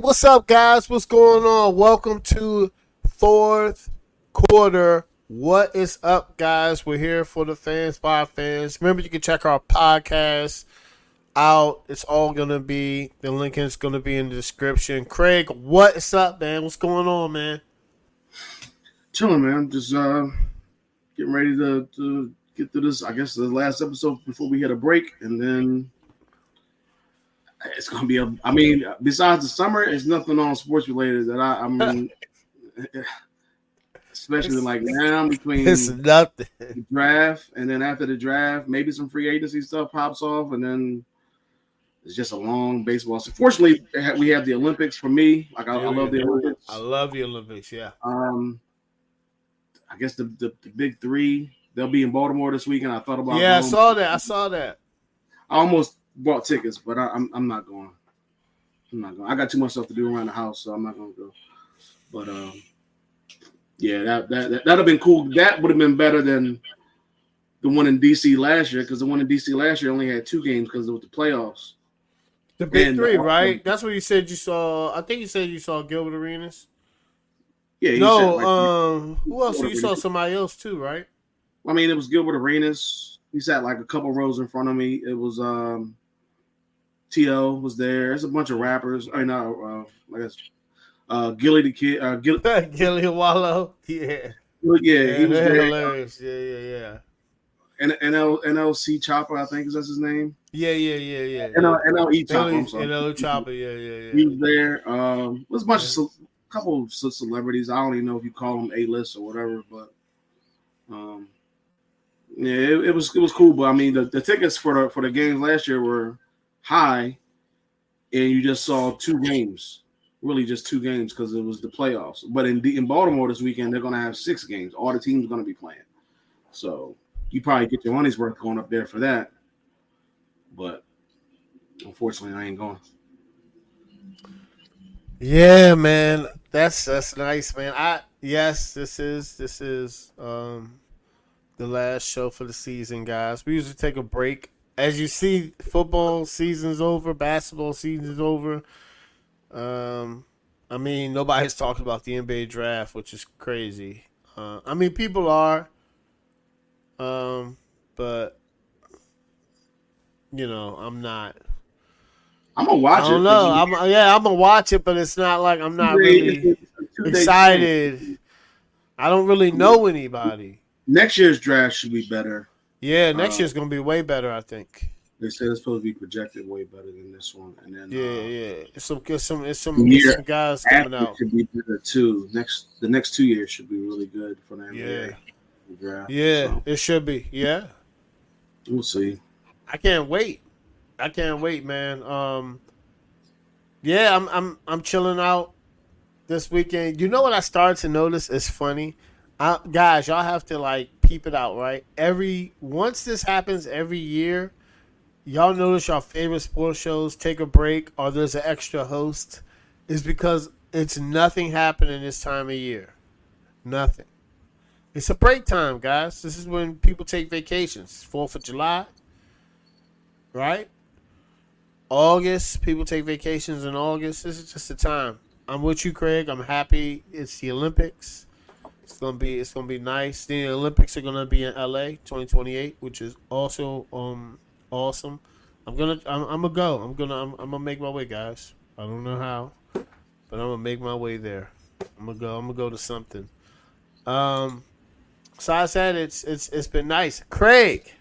What's up, guys? What's going on? Welcome to fourth quarter. What is up, guys? We're here for the fans, by fans. Remember, you can check our podcast out. It's all gonna be the link is gonna be in the description. Craig, what is up, man? What's going on, man? Chilling, man. Just getting ready to get through this. I guess the last episode before we hit a break, and then it's gonna be I mean, besides the summer, it's nothing on sports related that I mean, especially like now between It's nothing. the draft and then after the draft, maybe some free agency stuff pops off, and then it's just a long baseball. So fortunately, we have the Olympics for me. Like I love the Olympics. I love the Olympics. Yeah. I guess the big three, they'll be in Baltimore this weekend. I thought about Yeah, going. I saw that. I almost bought tickets, but I'm not going. I'm not going. I got too much stuff to do around the house, so I'm not going to go. But yeah, that'd have been cool. That would have been better than the one in DC last year, because the one in DC last year only had 2 games because it was the playoffs. The big three, right? That's what you said you saw. I think you said you saw Gilbert Arenas. Yeah. Who else? You saw somebody else too, right? I mean, it was Gilbert Arenas. He sat like a couple rows in front of me. It was T.O. was there. There's a bunch of rappers. I know, I guess Gilly the Kid. Gilly Wallow. Yeah. Yeah, he was there. Hilarious. Yeah. And NLC Chopper, I think that's his name. Yeah. NLE Chopper. NLE Chopper. Yeah. He was there. There's a bunch of couple of celebrities. I don't even know if you call them A-list or whatever, but yeah, it was cool. But I mean, the tickets for the games last year were high, and you just saw 2 games, really just 2 games because it was the playoffs. But in Baltimore this weekend, they're going to have 6 games. All the teams are going to be playing, so you probably get your money's worth going up there for that. But unfortunately, I ain't going. Yeah, man, that's nice, man. This is the last show for the season, guys. We usually take a break. As you see, football season's over, basketball season's over. I mean, nobody's talking about the NBA draft, which is crazy. I mean, people are, but I'm not. I'm gonna watch it. I don't know. I'm gonna watch it, but it's not like I'm not really excited. I don't really know anybody. Next year's draft should be better. Yeah, next year's gonna be way better, I think. They said it's supposed to be projected way better than this one, and then It's some guys coming out. Should be better too. The next 2 years should be really good for the NBA draft. Yeah, so. It should be. Yeah, we'll see. I can't wait, man. Yeah, I'm chilling out this weekend. You know what I started to notice is funny? Guys, y'all have to like peep it out, right? Once this happens every year, y'all notice your favorite sports shows take a break or there's an extra host, is because it's nothing happening this time of year. Nothing. It's a break time, guys. This is when people take vacations. 4th of July, right? August, people take vacations in August. This is just the time. I'm with you, Craig. I'm happy. It's the Olympics. It's gonna be nice. The Olympics are gonna be in LA 2028, which is also awesome. I'm gonna go. I'm gonna make my way, guys. I don't know how, but I'm gonna make my way there. I'm gonna go to something. So I said it's been nice. Craig,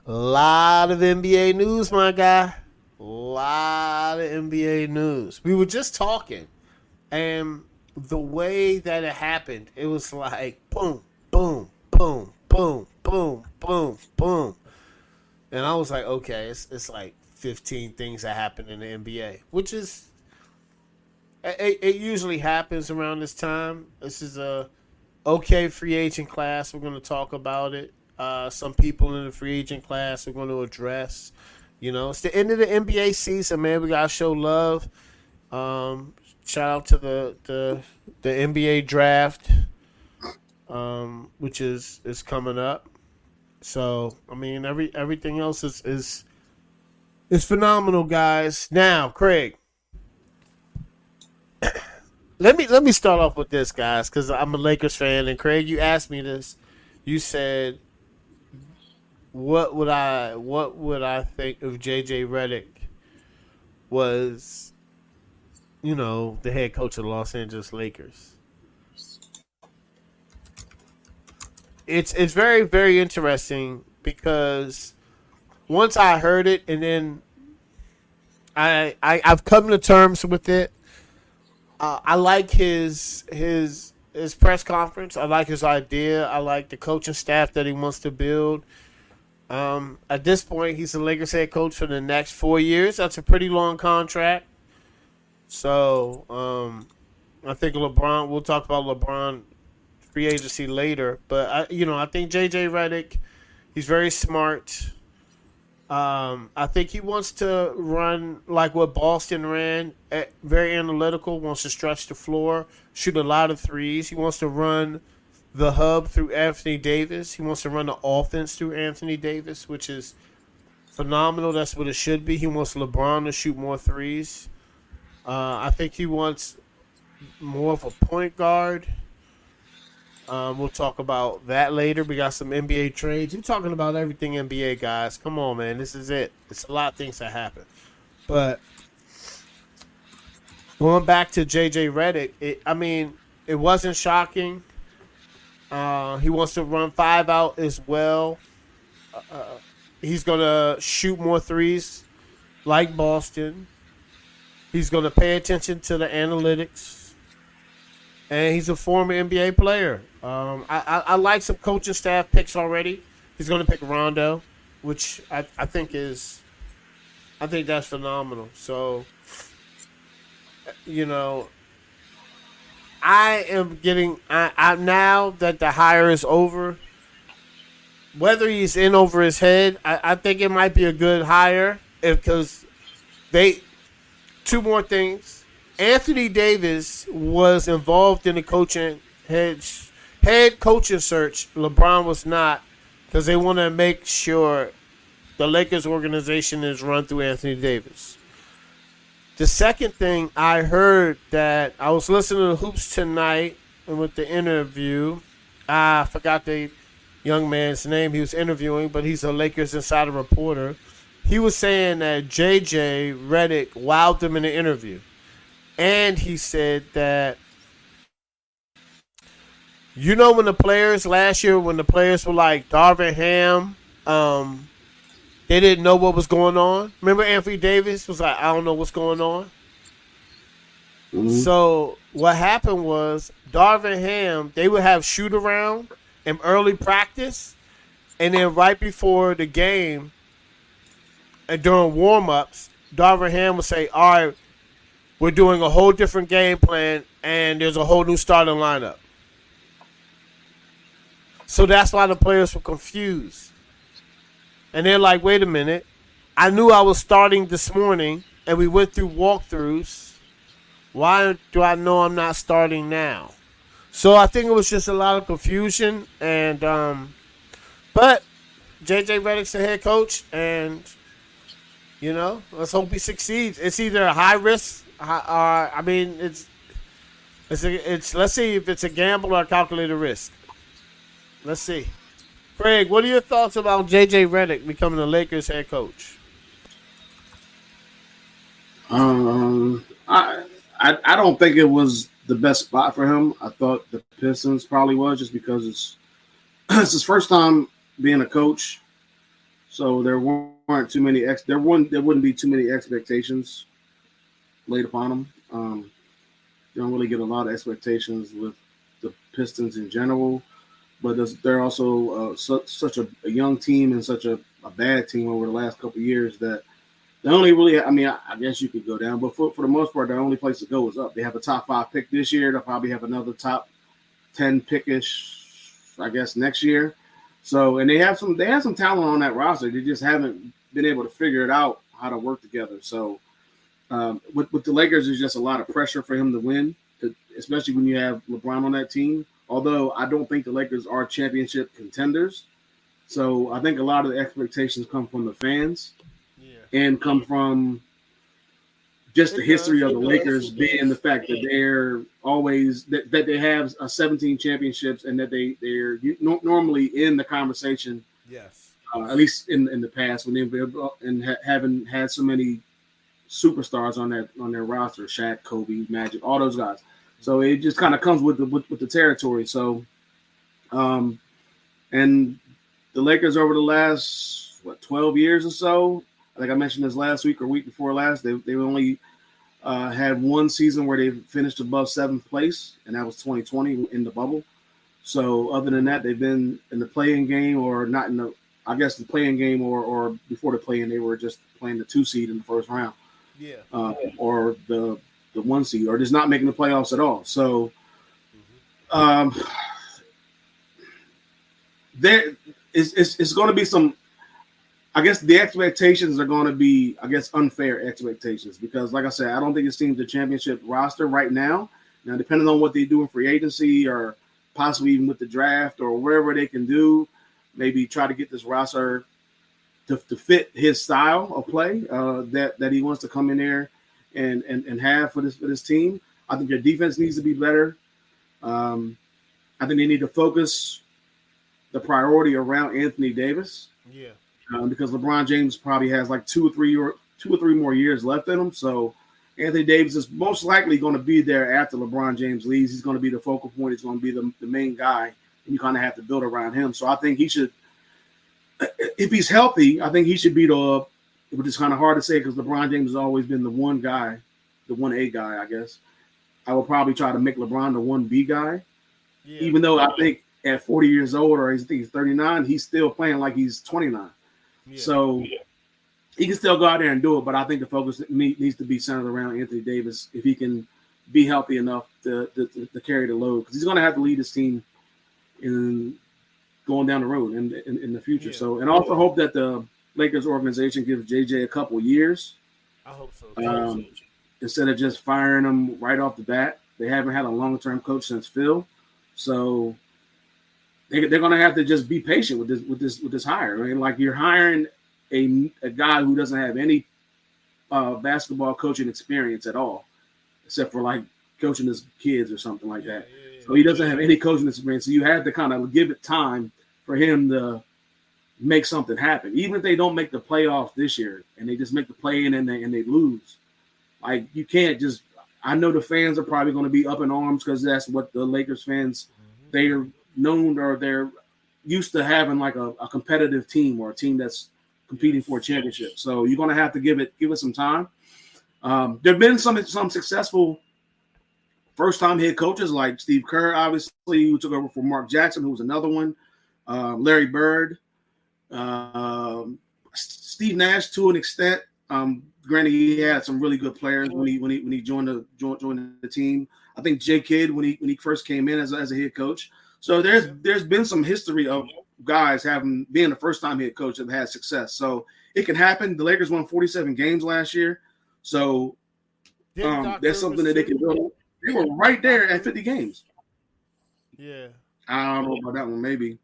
a lot of NBA news, my guy. A lot of NBA news. We were just talking, and the way that it happened, it was like boom, boom, boom, boom, boom, boom, boom. And I was like, okay, it's like 15 things that happen in the NBA, which is it usually happens around this time. This is a okay free agent class. We're going to talk about it. Some people in the free agent class we're going to address. It's the end of the NBA season, man. We got to show love. Shout out to the NBA draft, which is coming up. So I mean, everything else is phenomenal, guys. Now, Craig, let me start off with this, guys, because I'm a Lakers fan, and Craig, you asked me this. You said, what would I think if JJ Redick was, the head coach of the Los Angeles Lakers? It's very, very interesting because once I heard it, and then I've come to terms with it. I like his press conference. I like his idea. I like the coaching staff that he wants to build. At this point, he's the Lakers head coach for the next 4 years. That's a pretty long contract. So I think LeBron. We'll talk about LeBron free agency later, but I think JJ Redick. He's very smart. I think he wants to run like what Boston ran, very analytical, wants to stretch the floor, shoot a lot of threes. He wants to run the hub through Anthony Davis. He wants to run the offense through Anthony Davis, which is phenomenal. That's what it should be. He wants LeBron to shoot more threes. I think he wants more of a point guard. We'll talk about that later. We got some NBA trades. We're talking about everything NBA, guys. Come on, man. This is it. It's a lot of things that happen. But going back to JJ Redick, it wasn't shocking. He wants to run five out as well. He's going to shoot more threes like Boston. He's going to pay attention to the analytics. And he's a former NBA player. I like some coaching staff picks already. He's going to pick Rondo, which I think that's phenomenal. So, I am getting I now that the hire is over. Whether he's in over his head, I think it might be a good hire because they. Two more things. Anthony Davis was involved in the head coaching search. LeBron was not because they want to make sure the Lakers organization is run through Anthony Davis. The second thing I heard that I was listening to Hoops tonight and with the interview, I forgot the young man's name he was interviewing, but he's a Lakers insider reporter. He was saying that JJ Redick wowed him in the interview. And he said that, when the players last year, when the players were like Darvin Ham, they didn't know what was going on. Remember Anthony Davis was like, I don't know what's going on. Mm-hmm. So what happened was Darvin Ham, they would have shoot around in early practice. And then right before the game, and during warm-ups, Darvin Ham would say, all right, we're doing a whole different game plan, and there's a whole new starting lineup. So that's why the players were confused. And they're like, wait a minute. I knew I was starting this morning, and we went through walkthroughs. Why do I know I'm not starting now? So I think it was just a lot of confusion. And but JJ Redick's the head coach, and let's hope he succeeds. It's either a high risk, it's let's see if it's a gamble or a calculated risk. Let's see. Craig, what are your thoughts about JJ Redick becoming the Lakers head coach? I don't think it was the best spot for him. I thought the Pistons probably was just because it's his first time being a coach. So there weren't too many there wouldn't be too many expectations laid upon him. You don't really get a lot of expectations with the Pistons in general, but they're also such a young team and such a bad team over the last couple of years that they only really. I guess you could go down, but for the most part, the only place to go is up. They have a top 5 pick this year. They'll probably have another top 10 pickish, I guess, next year. So, and they have some talent on that roster. They just haven't been able to figure it out how to work together. So, with the Lakers, there's just a lot of pressure for him to win, especially when you have LeBron on that team. Although I don't think the Lakers are championship contenders. So I think a lot of the expectations come from the fans and come from just the It history does. of the It does. Lakers being the fact that they're always that they have 17 championships and that they're normally in the conversation. Yes. At least in the past when they've haven't had so many superstars on their roster, Shaq, Kobe, Magic, all those guys. So it just kind of comes with the territory. So, and the Lakers over the last 12 years or so, I think I mentioned this last week or week before last, they only had one season where they finished above seventh place, and that was 2020 in the bubble. So other than that, they've been in the play-in game or not in the, I guess the play-in game or before the play-in, they were just playing the 2 seed in the first round. Yeah. Or the 1 seed, or just not making the playoffs at all. So there it's going to be some, I guess the expectations are going to be, I guess, unfair expectations because, like I said, I don't think this team's the championship roster right now. Now, depending on what they do in free agency or possibly even with the draft or wherever they can do, maybe try to get this roster to fit his style of play that he wants to come in there and have for this team. I think their defense needs to be better. I think they need to focus the priority around Anthony Davis. Yeah. Because LeBron James probably has like 2 or 3 more years left in him. So Anthony Davis is most likely going to be there after LeBron James leaves. He's going to be the focal point. He's going to be the main guy, and you kind of have to build around him. So I think he should, if he's healthy, I think he should be which is kind of hard to say because LeBron James has always been the one guy, the 1A guy, I guess. I would probably try to make LeBron the 1B guy, even though I think at 40 years old or I think he's 39, he's still playing like he's 29. Yeah. So he can still go out there and do it, but I think the focus needs to be centered around Anthony Davis if he can be healthy enough to carry the load because he's going to have to lead his team in going down the road in the future. Yeah. So, and also hope that the Lakers organization gives JJ a couple years. I hope so. Instead of just firing him right off the bat. They haven't had a long-term coach since Phil, so they're going to have to just be patient with this hire. I mean, like you're hiring a guy who doesn't have any basketball coaching experience at all, except for like coaching his kids or something like that. So he doesn't have any coaching experience. So you have to kind of give it time for him to make something happen. Even if they don't make the playoffs this year and they just make the play-in and they lose, like you can't just. I know the fans are probably going to be up in arms because that's what the Lakers fans they're known or they're used to having like a competitive team or a team that's competing for a championship. So you're going to have to give it some time. There have been some successful first-time head coaches like Steve Kerr, obviously, who took over for Mark Jackson, who was another one. Larry Bird, Steve Nash to an extent. Granted, he had some really good players when he joined the team. I think Jay Kidd when he first came in as a head coach. So there's been some history of guys being the first time head coach that had success. So it can happen. The Lakers won 47 games last year, so that's something that they can build. They were right there at 50 games. Yeah, I don't know about that one. Maybe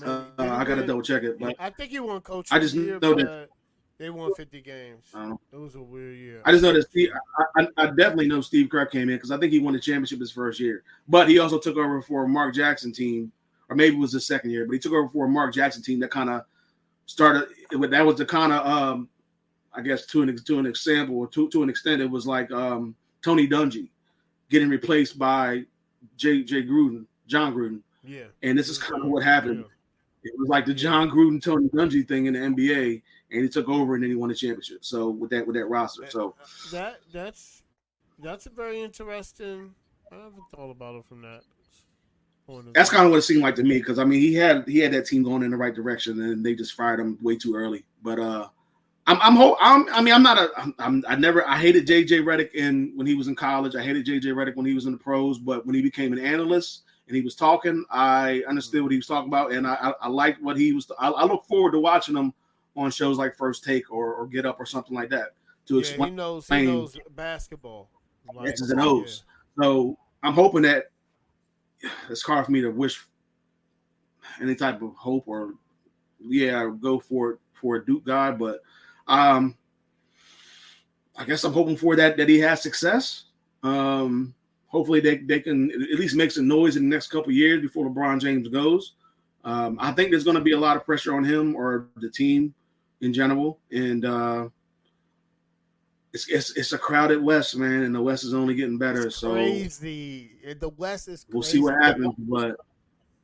I gotta double check it, but I think he won coach. I just know that. They won 50 games. It was a weird year. I just know that I definitely know Steve Kerr came in because I think he won the championship his first year. But he also took over for a Mark Jackson team, or maybe it was his second year. But he took over for a Mark Jackson team that kind of started. That was the kind of, I guess, to an example or to an extent, it was like Tony Dungy getting replaced by John Gruden. Yeah. And this is kind of what happened. Yeah. It was like the John Gruden, Tony Dungy thing in the NBA, and he took over and then he won the championship. So with that roster, so that's a very interesting. I haven't thought about it from that. That's kind of what it seemed like to me because I mean he had that team going in the right direction and they just fired him way too early. But I hated JJ Redick when he was in college. I hated JJ Redick when he was in the pros, but when he became an analyst. And he was talking. I understood what he was talking about, and I liked what he was. I look forward to watching him on shows like First Take or Get Up or something like that to explain. He knows basketball. X's and O's. Yeah. So I'm hoping that it's hard for me to wish any type of hope or go for a Duke guy, but I guess I'm hoping for that he has success. Hopefully they can at least make some noise in the next couple of years before LeBron James goes. I think there's going to be a lot of pressure on him or the team in general, and it's a crowded West, man, and the West is only getting better. It's crazy. The West is crazy. We'll see what happens, but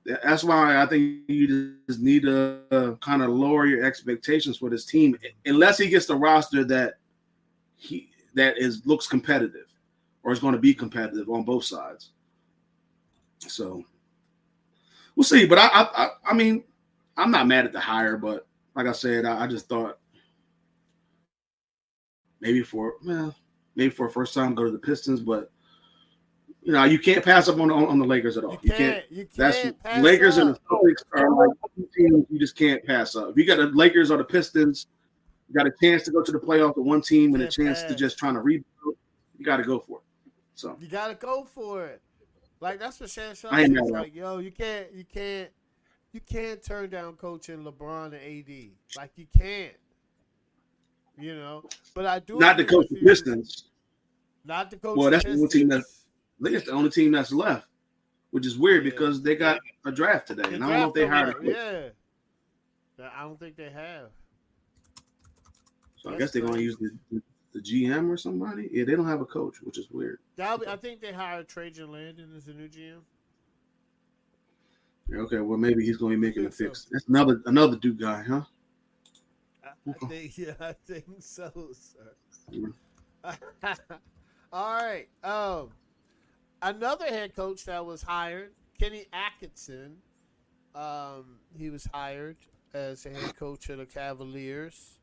that's why I think you just need to kind of lower your expectations for this team, unless he gets the roster that looks competitive or is going to be competitive on both sides. So we'll see. But I mean, I'm not mad at the hire, but like I said, I just thought maybe for a first time go to the Pistons, but you can't pass up on the Lakers at all. You can't. That's Lakers and the Celtics are like two teams you just can't pass up. If you got the Lakers or the Pistons, you got a chance to go to the playoffs with one team and a chance to just trying to rebuild. You got to go for it. So you got to go for it. Like that's what Shan Sharp is like. Yo, you can't turn down coaching LeBron and AD. Like you can't. But I do not the coach the Pistons. Not the coach. Well, that's the only team I think it's the only team that's left, which is weird because they got a draft today, and I don't know if they hired a coach. Yeah, I don't think they have. So I guess they're going to use the GM or somebody. Yeah, they don't have a coach, which is weird. I think they hired Trajan Landon as the new GM. Yeah, okay, well maybe he's going to be making a fix. That's another Duke guy, huh? I think so, sir. All right. Another head coach that was hired, Kenny Atkinson. He was hired as a head coach of the Cavaliers.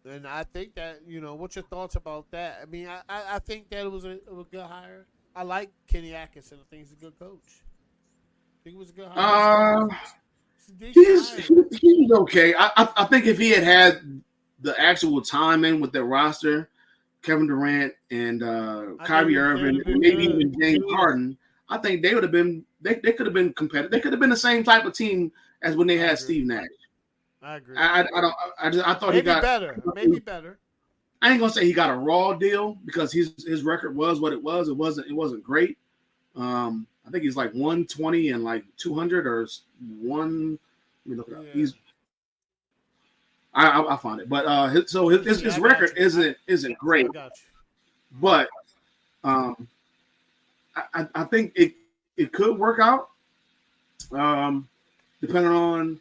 And I think that, what's your thoughts about that? I mean, I think that it was a good hire. I like Kenny Atkinson. I think he's a good coach. I think it was a good hire. He's okay. I think if he had the actual time in with their roster, Kevin Durant and Kyrie Irving, and maybe even James Harden, I think they would have been. They could have been competitive. They could have been the same type of team as when they had Steve Nash. I agree. I thought maybe he got better. Maybe better. I ain't gonna say he got a raw deal because his record was what it was. It wasn't great. I think he's like 120 and like 200 or one. Let me look it up. Yeah. I'll find it. But his record isn't great. But I think it could work out, depending on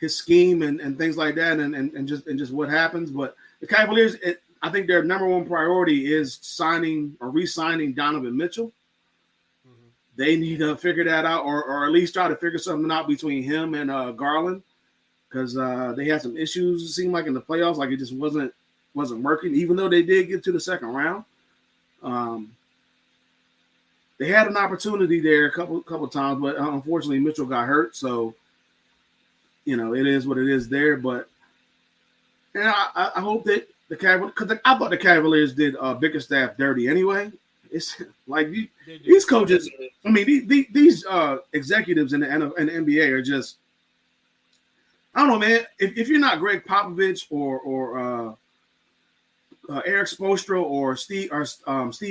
his scheme and things like that, and just what happens. But the Cavaliers, I think their number one priority is signing or re-signing Donovan Mitchell. Mm-hmm. They need to figure that out, or at least try to figure something out between him and Garland, because they had some issues. It seemed like in the playoffs, like it just wasn't working. Even though they did get to the second round, they had an opportunity there a couple times, but unfortunately Mitchell got hurt. So it is what it is there. But I hope that the Cavaliers, because I thought the Cavaliers did Bickerstaff dirty anyway. It's like these coaches. I mean, these executives in the NBA are just. I don't know, man. If you're not Greg Popovich or Eric Spoelstra or Steve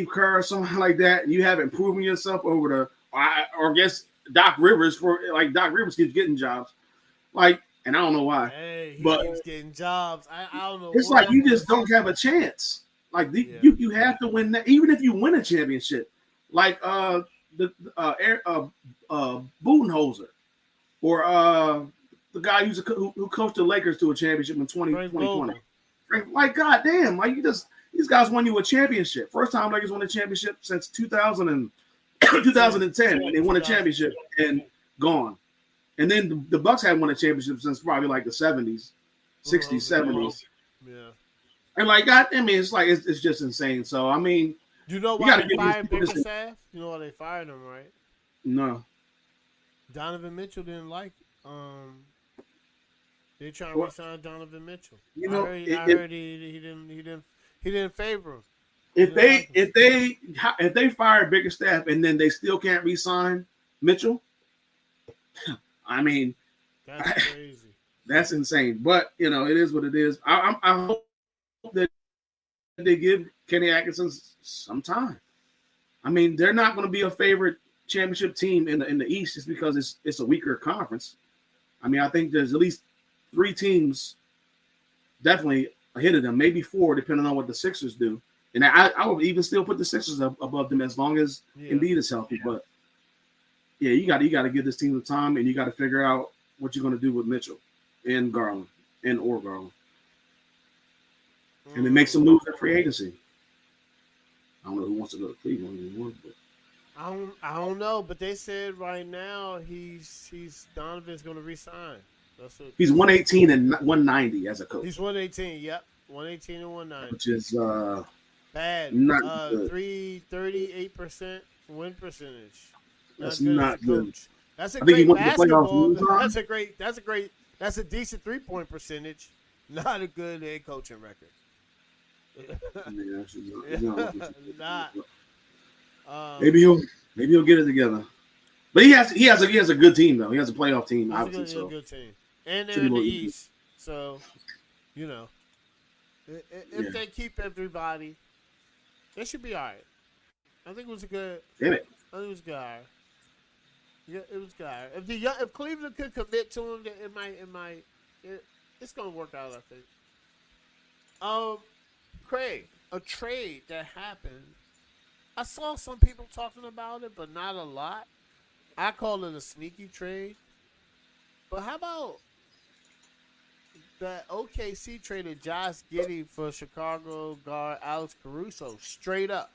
Kerr or something like that, and you haven't proven yourself or I guess Doc Rivers keeps getting jobs. Like, and I don't know why. Hey, he keeps getting jobs. I don't know. It's like you just don't have a chance. Like you have to win that, even if you win a championship. Like Budenholzer or the guy who coached the Lakers to a championship in 2020. Like, goddamn, like these guys won you a championship. First time Lakers won a championship since 2010 when they won a championship and gone. And then the Bucks hadn't won a championship since probably like the 70s, 60s, 70s. Yeah. And like, God, I mean, it's like it's just insane. So I mean, you know why they fired Bickerstaff? You know why they fired him, right? No. Donovan Mitchell didn't like. They trying to re-sign Donovan Mitchell. I heard he didn't favor him. If they fire Bickerstaff and then they still can't re-sign Mitchell, I mean, that's crazy. That's insane. But it is what it is. I hope that they give Kenny Atkinson some time. I mean, they're not going to be a favorite championship team in the East just because it's a weaker conference. I mean, I think there's at least 3 teams definitely ahead of them, maybe 4, depending on what the Sixers do. And I would even still put the Sixers above them as long as Embiid is healthy. Yeah. But yeah, you got to give this team the time, and you got to figure out what you're going to do with Mitchell and Garland or Garland, and then make some moves at free agency. I don't know who wants to go to Cleveland anymore, but I don't know. But they said right now Donovan's going to resign. He's 118 and 190 as a coach. He's 118. Yep, 118 and 190, which is bad. Not good. 38% win percentage. That's not good. That's a great basketball. That's a decent 3-point percentage. Not a good head coaching record. Maybe he'll get it together. But he has a good team though. He has a playoff team, obviously. A good team, and they're in the East, so if they keep everybody, they should be all right. I think it was a good. Damn it! I think it was good. Yeah, it was good. If Cleveland could commit to him, it's gonna work out. I think. Craig, a trade that happened. I saw some people talking about it, but not a lot. I call it a sneaky trade. But how about that OKC traded Josh Giddey for Chicago Guard Alex Carouso straight up?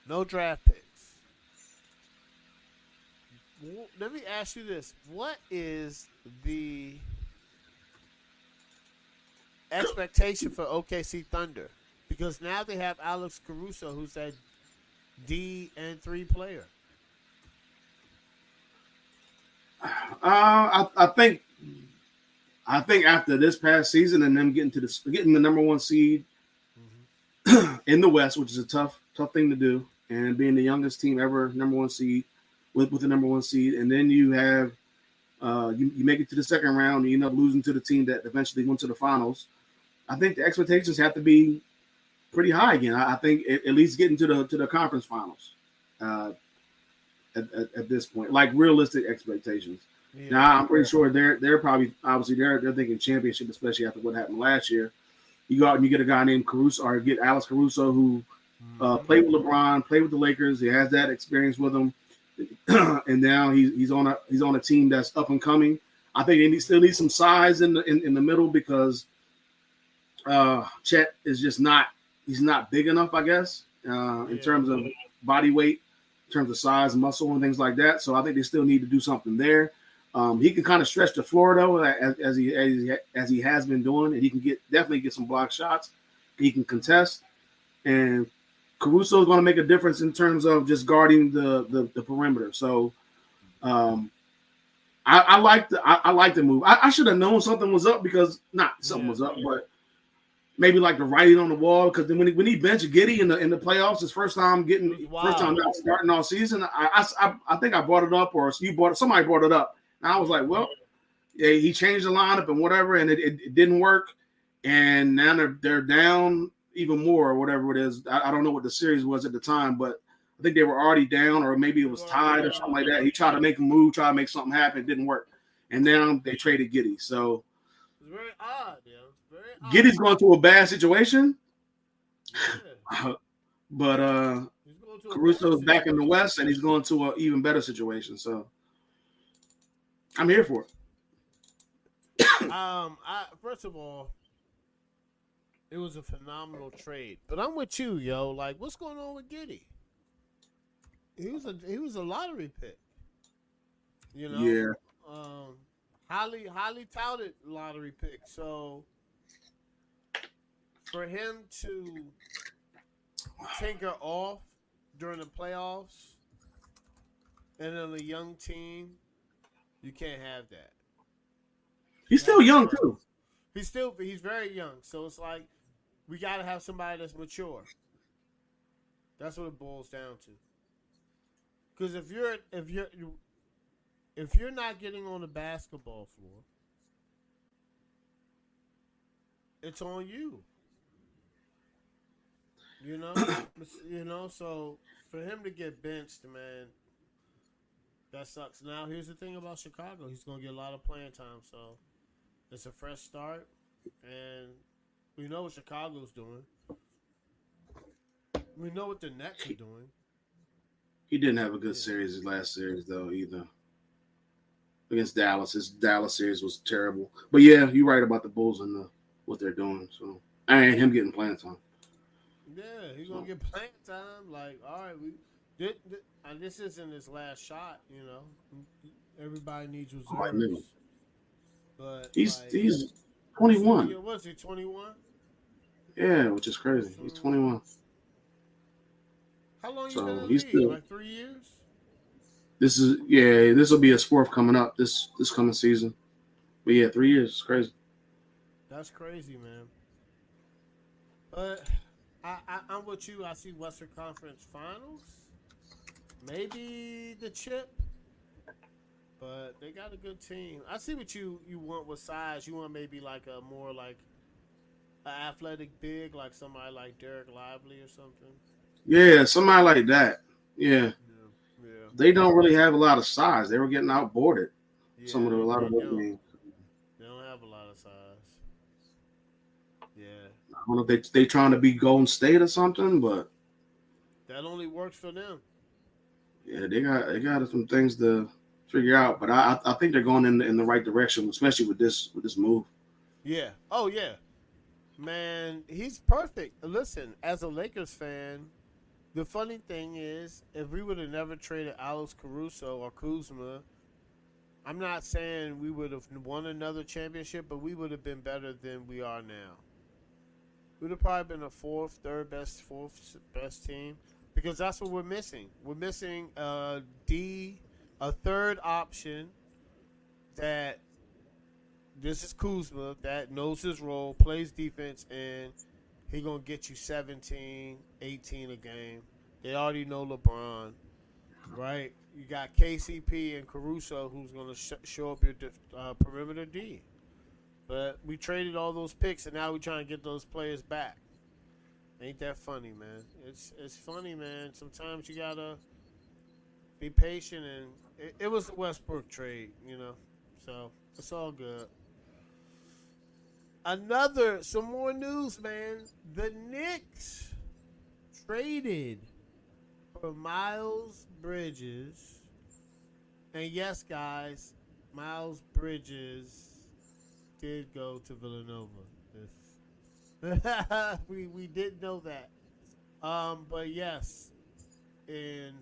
No draft picks. Let me ask you this. What is the expectation for OKC Thunder? Because now they have Alex Carouso, who's that D and 3 player. I think after this past season and them getting the number 1 seed in the West, which is a tough thing to do, and being the youngest team ever number 1 seed with the number 1 seed, and then you have you make it to the second round, and you end up losing to the team that eventually went to the finals. I think the expectations have to be pretty high again. I think at least getting to the conference finals at this point, like realistic expectations. Yeah. Now I'm pretty sure they're probably obviously they're thinking championship, especially after what happened last year. You go out and you get a guy named Caruso, or get Alex Caruso, who played with LeBron, played with the Lakers. He has that experience with him, and now he's on a team that's up and coming. I think they still need some size in the middle because Chet is just not big enough, I guess, in terms of body weight, in terms of size, muscle, and things like that. So I think they still need to do something there. He can kind of stretch the floor though, as he has been doing, and he can definitely get some block shots. He can contest, and Caruso is going to make a difference in terms of just guarding the perimeter. So I like the move. I should have known something was up because was up, but maybe like the writing on the wall. Because then when he benched Giddey in the playoffs, his first time not starting all season. I think I brought it up, or somebody brought it up. And I was like, well, yeah, he changed the lineup and whatever, and it didn't work. And now they're down even more, or whatever it is. I don't know what the series was at the time, but I think they were already down, or maybe it was tied or something like that. He tried to make a move, try to make something happen. It didn't work. And then they traded Giddey. So it's very odd, yeah. Very odd. Giddey's going through a bad situation. Yeah. But Caruso's back in the West, and he's going to an even better situation. So I'm here for it. First of all, it was a phenomenal trade. But I'm with you, yo. Like, what's going on with Giddey? He was a lottery pick. You know? Yeah. Highly touted lottery pick. So for him to tinker off during the playoffs and on a young team, you can't have that. He's still young too. He's very young. So it's like we got to have somebody that's mature. That's what it boils down to. Because if you're not getting on the basketball floor, it's on you. You know, So for him to get benched, man, that sucks. Now here's the thing about Chicago: he's gonna get a lot of playing time, so it's a fresh start, and we know what Chicago's doing. We know what the Nets are doing. He didn't have a good Yeah, series his last series though either against Dallas. His Dallas series was terrible. But yeah, you're right about the Bulls and what they're doing. So and him getting playing time. yeah, he's gonna So get playing time. Like, all right, and this isn't his last shot. Everybody needs I knew reserves, but like, he's so 21. yeah, was he 21? Yeah, which is crazy. He's So 21. how long you been in So the he's league? still. Like 3 years? This will be his fourth coming up this coming season. But yeah, 3 years. It's crazy. That's crazy, man. But I'm with you. I see Western Conference Finals, maybe the chip, but they got a good team. I see what you want with size. You want maybe like a more like an athletic big, like somebody like Derek Lively or something. Yeah, somebody like that. Yeah, Yeah, yeah, they don't really have a lot of size. They were getting outboarded. Some yeah. of the a lot of They those don't. games. They don't have a lot of size. Yeah, I don't know if they trying to be Golden State or something, but that only works for them. yeah, they got some things to figure out. But I think they're going in the right direction, especially with this move. Yeah. Oh yeah, man. He's perfect. Listen, as a Lakers fan, the funny thing is, if we would have never traded Alex Caruso or Kuzma, I'm not saying we would have won another championship, but we would have been better than we are now. We'd have probably been a fourth best team, because that's what we're missing. We're missing a third option that this is Kuzma that knows his role, plays defense, and he gonna get you 17, 18 a game. They already know LeBron, right? You got KCP and Caruso, who's going to show up your perimeter D. But we traded all those picks, and now we're trying to get those players back. Ain't that funny, man? It's funny, man. Sometimes you gotta be patient, and it was the Westbrook trade. So it's all good. Some more news, man. The Knicks traded for Miles Bridges. And yes, guys, Miles Bridges did go to Villanova. We did know that. But yes, and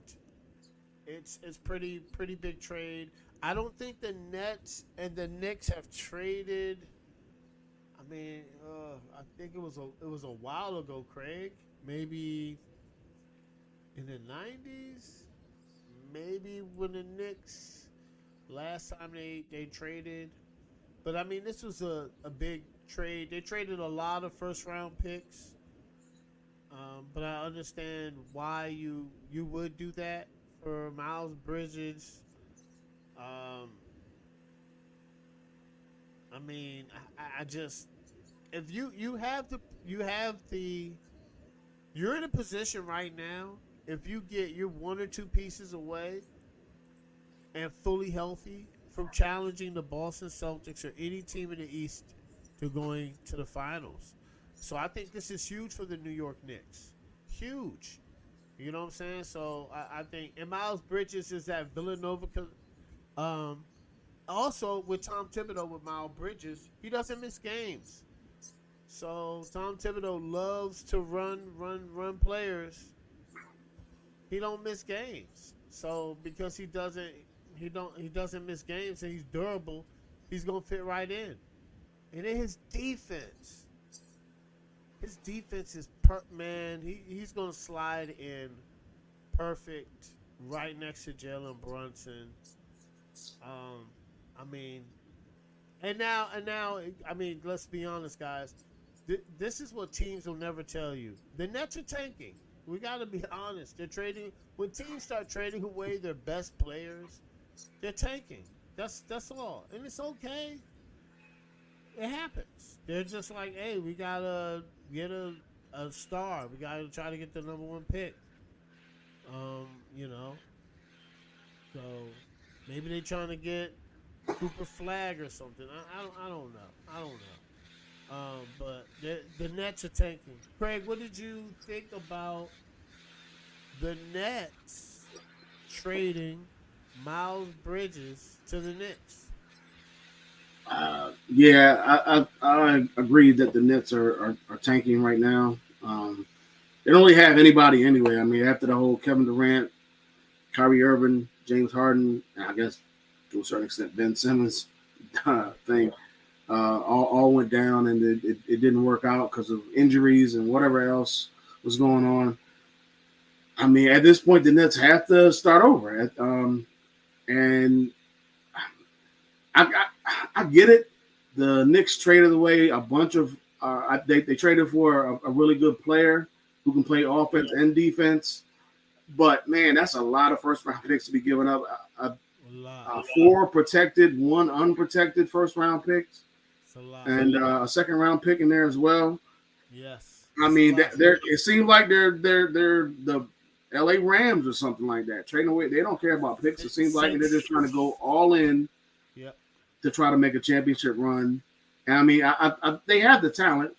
it's pretty big trade. I don't think the Nets and the Knicks have traded. I mean, I think it was a while ago, Craig. Maybe in the '90s. Maybe when the Knicks last time they traded. But I mean, this was a big trade. They traded a lot of first round picks. But I understand why you would do that for Miles Bridges. Um, I mean, I just if you're in a position right now. If you're one or two pieces away and fully healthy from challenging the Boston Celtics or any team in the East to going to the finals. So I think this is huge for the New York Knicks. Huge. You know what I'm saying? So I think, and Miles Bridges is at Villanova. Um, Also with Tom Thibodeau with Miles Bridges, he doesn't miss games. So Tom Thibodeau loves to run players. He don't miss games. So because he doesn't miss games and he's durable, he's gonna fit right in. And then his defense is man. He's gonna slide in perfect right next to Jalen Brunson. Um, I mean, and now, I mean, let's be honest, guys. This is what teams will never tell you. The Nets are tanking. We got to be honest. They're trading when teams start trading away their best players. They're tanking. That's all, and it's okay. It happens. They're just like, hey, we gotta get a a star. We got to try to get the number one pick. You know, so maybe they trying to get Cooper Flag or something. I don't know. I don't know. But the Nets are tanking. Craig, what did you think about the Nets trading Miles Bridges to the Knicks? I agree that the Nets are tanking right now. They don't really have anybody anyway. I mean, after the whole Kevin Durant, Kyrie Irving, James Harden, and I guess to a certain extent Ben Simmons thing, all went down, and it didn't work out because of injuries and whatever else was going on. I mean, at this point, the Nets have to start over. And I get it. The Knicks traded away a bunch of. They traded for a really good player who can play offense and defense. But man, that's a lot of first round picks to be given up. Four protected, one unprotected first round picks, and a second round pick in there as well. Yes. I mean, it seems like they're the LA Rams or something like that. Trading away, they don't care about picks. It seems like they're just trying to go all in. Yep. To try to make a championship run. And I mean, they have the talent,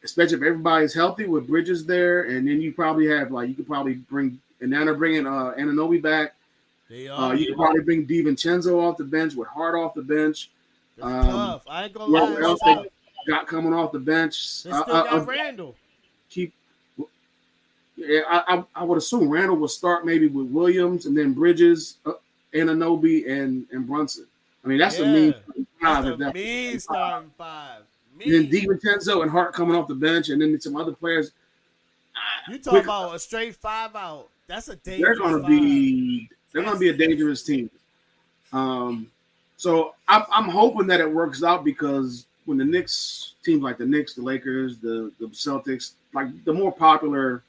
especially if everybody's healthy with Bridges there, and then you probably have you could probably bring, and now they're bringing Anunoby back. They are. You could probably bring DiVincenzo off the bench with Hart off the bench. Tough. I ain't gonna lie. What else they got coming off the bench? They still got Randall. I would assume Randall will start maybe with Williams and then Bridges, Anunoby and Brunson. I mean, that's a mean five. That's a mean starting five. Then DiVincenzo and Hart coming off the bench, and then some other players. You talk about a straight 5 out. That's a dangerous. They're gonna be a dangerous team. So I'm hoping that it works out, because when the Knicks, teams like the Knicks, the Lakers, the Celtics, like the more popular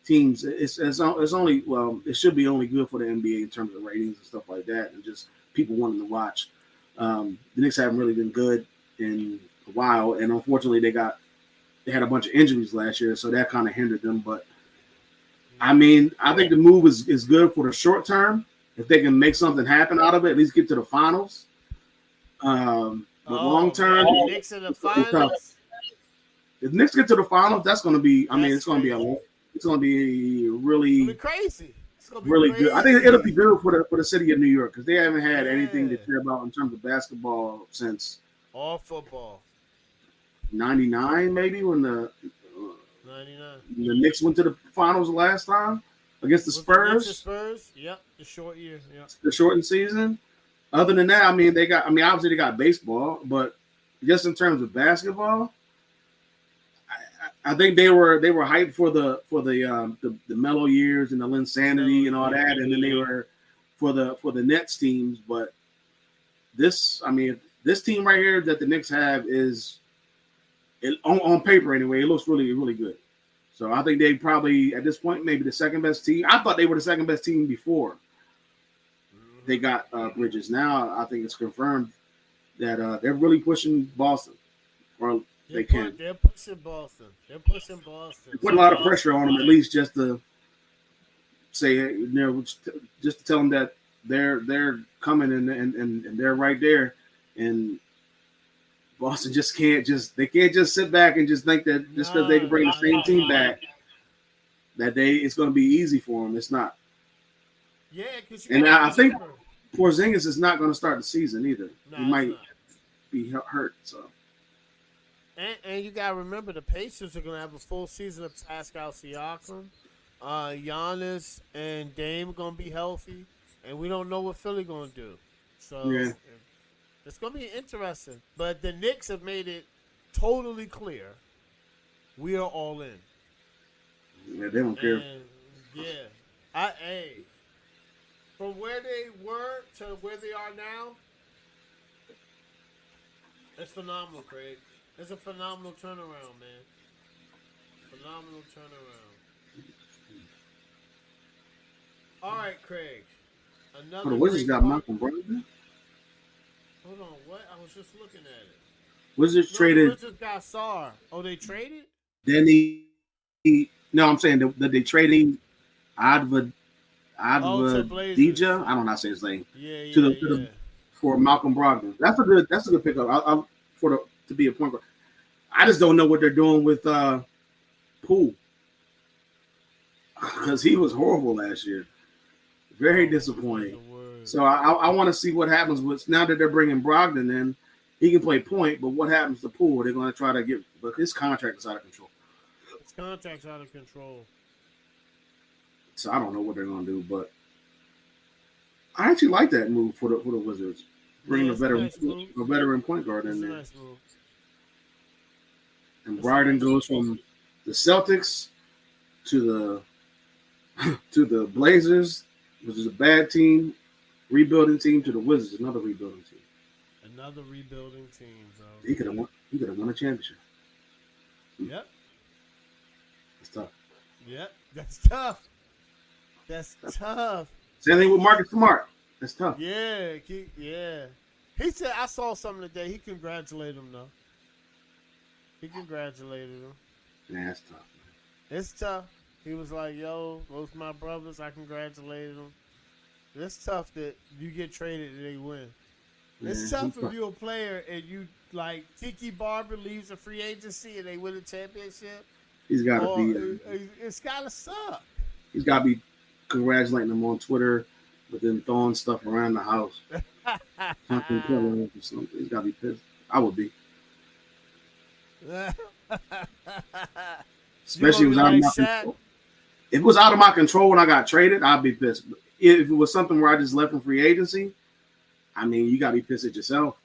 teams, it's only, well, it should be only good for the NBA in terms of ratings and stuff like that, and just people wanting to watch. The Knicks haven't really been good in a while, and unfortunately they had a bunch of injuries last year, so that kind of hindered them. But I mean, I think the move is good for the short term. If they can make something happen out of it, at least get to the finals. But long term, the Knicks in the finals. If the Knicks get to the finals, that's going to be. I mean, it's going to be it's going to be really crazy. It's going to be really crazy. good. I think it'll be good for the city of New York, because they haven't had anything to care about in terms of basketball since all football. 99, maybe, when the 99. The Knicks went to the finals last time against the Spurs. The Spurs, yep, the short year, yep. The shortened season. Other than that, obviously they got baseball, but just in terms of basketball, I think they were hyped for the Melo years and the Linsanity and all that, and then they were for the Nets teams. But this team right here that the Knicks have is, on paper anyway, it looks really, really good. So I think they probably, at this point, maybe the second best team. I thought they were the second best team before they got Bridges. Now I think it's confirmed that they're really pushing Boston, or they can. They're pushing Boston. They're put a lot of pressure on them, at least just to say, just to tell them that they're coming and they're right there, and Boston can't just sit back and just think that just because they can bring the same team back, that it's going to be easy for them. It's not. Yeah, and I think Porzingis is not going to start the season either. He might be hurt. So. And you got to remember, the Pacers are going to have a full season of Pascal Siakam. Giannis and Dame are going to be healthy, and we don't know what Philly going to do. So it's going to be interesting. But the Knicks have made it totally clear we are all in. Yeah, they don't care. From where they were to where they are now, it's phenomenal, Craig. It's a phenomenal turnaround, man. Phenomenal turnaround. All right, Craig. Another. The Wizards got Malcolm Brogdon. Hold on, what? I was just looking at it. Wizards traded. Wizards got Sarr. Oh, they traded? Then no, I'm saying that they traded Adva to Blazers. Adva I don't know how to say his name Yeah. to the for Malcolm Brogdon. That's a good pickup. To be a point guard. I just don't know what they're doing with Poole because he was horrible last year. Very disappointing. So I want to see what happens with now that they're bringing Brogdon in. He can play point, but what happens to Poole? They're going to try to get, but his contract is out of control. His contract's out of control. So I don't know what they're going to do, but I actually like that move for the Wizards. Bring a veteran point guard in there. Nice move. And Brogdon goes from the Celtics to the Blazers, which is a bad team, rebuilding team, to the Wizards, another rebuilding team. Another rebuilding team, bro. He could have won a championship. Yep. That's tough. Yep. That's tough. Same thing with Marcus Smart. That's tough. Yeah. He said I saw something today. He congratulated him though. He congratulated him. Yeah, that's tough, man. It's tough. He was like, yo, both my brothers, I congratulated them. It's tough that you get traded and they win. It's tough if you're a player and you, like, Tiki Barber leaves a free agency and they win a championship. He's got to be. It's got to suck. He's got to be congratulating them on Twitter, but then throwing stuff around the house. He's got to be pissed. I would be. Especially if it was out of my control. If it was out of my control when I got traded, I'd be pissed. But if it was something where I just left from free agency, I mean, you got to be pissed at yourself.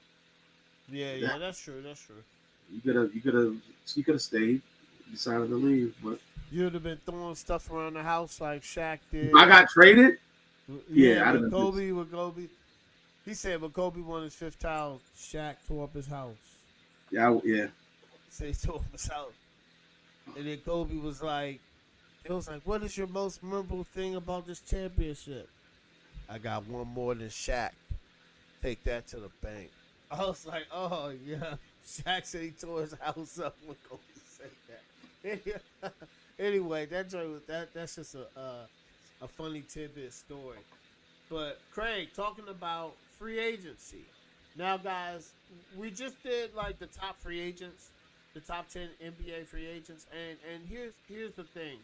Yeah, that's true. You could have stayed. You decided to leave, but you'd have been throwing stuff around the house like Shaq did. If I got traded. Yeah, I'd have been with Kobe. He said when Kobe won his 5th title, Shaq tore up his house. Yeah. He said he tore up his house, and then Kobe was like, "What is your most memorable thing about this championship?" I got one more than Shaq. Take that to the bank. I was like, oh, yeah. Shaq said he tore his house up when Kobe said that. Anyway, that's just a funny tidbit story. But, Craig, talking about free agency. Now, guys, we just did, like, the top free agents, the top 10 NBA free agents. And here's the thing.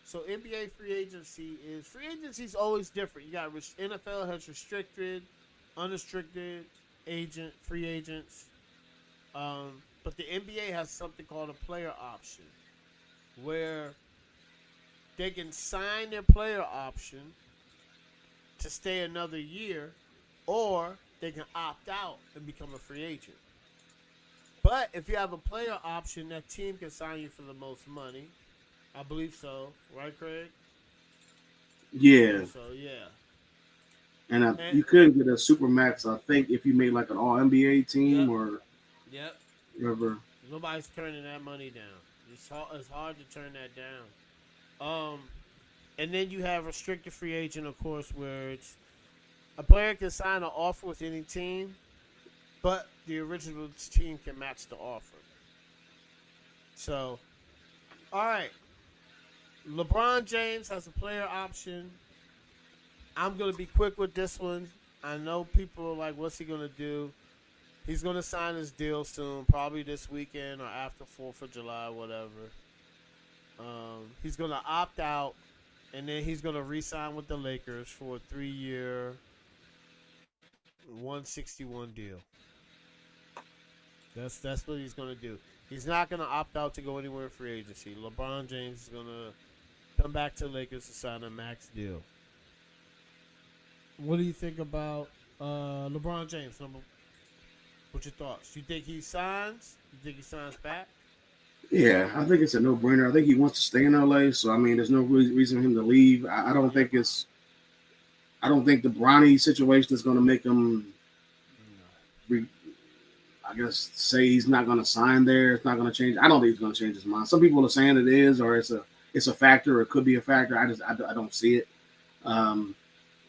So, NBA free agency is always different. You got NFL has restricted, unrestricted free agents, but the NBA has something called a player option, where they can sign their player option to stay another year, or they can opt out and become a free agent. But if you have a player option, that team can sign you for the most money. I believe so, right, Craig? Yeah. So yeah. And you couldn't get a super max, I think, if you made like an all NBA team or whatever. Nobody's turning that money down. It's hard to turn that down. And then you have restricted free agent, of course, where it's a player can sign an offer with any team, but the original team can match the offer. So, all right. LeBron James has a player option. I'm going to be quick with this one. I know people are like, what's he going to do? He's going to sign his deal soon, probably this weekend or after 4th of July, whatever. He's going to opt out, and then he's going to re-sign with the Lakers for a 3-year, $161 deal. That's what he's going to do. He's not going to opt out to go anywhere in free agency. LeBron James is going to come back to the Lakers to sign a max deal. What do you think about LeBron James? What's your thoughts? Do you think he signs? You think he signs back? Yeah, I think it's a no-brainer. I think he wants to stay in LA, so I mean, there's no reason for him to leave. I don't think the Bronny situation is going to make him, I guess, say he's not going to sign there. It's not going to change. I don't think he's going to change his mind. Some people are saying it is, or it's a factor, or it could be a factor. I don't see it.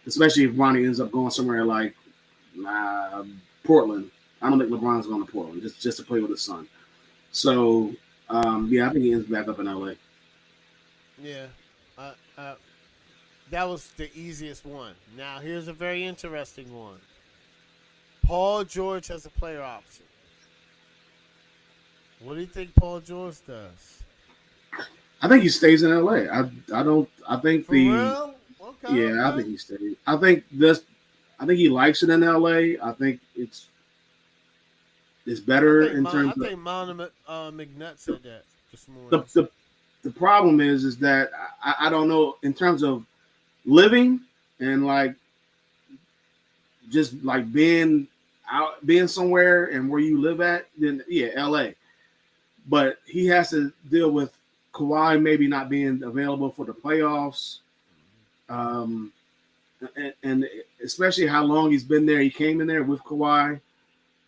Especially if Bronny ends up going somewhere like Portland. I don't think LeBron's going to Portland just to play with his son. So Yeah, I think he ends back up in LA. Yeah. That was the easiest one. Now here's a very interesting one. Paul George has a player option. What do you think Paul George does? I think he stays in LA. I don't. I think For real? Okay, Yeah, I think okay. he stays. I think this. I think he likes it in LA. I think it's better in I terms of think Mono McNutt the said that this the morning. the, the problem is that I don't know in terms of living and like just like being somewhere and where you live at, then yeah, LA. But he has to deal with Kawhi maybe not being available for the playoffs. Um, and especially how long he's been there. He came in there with Kawhi,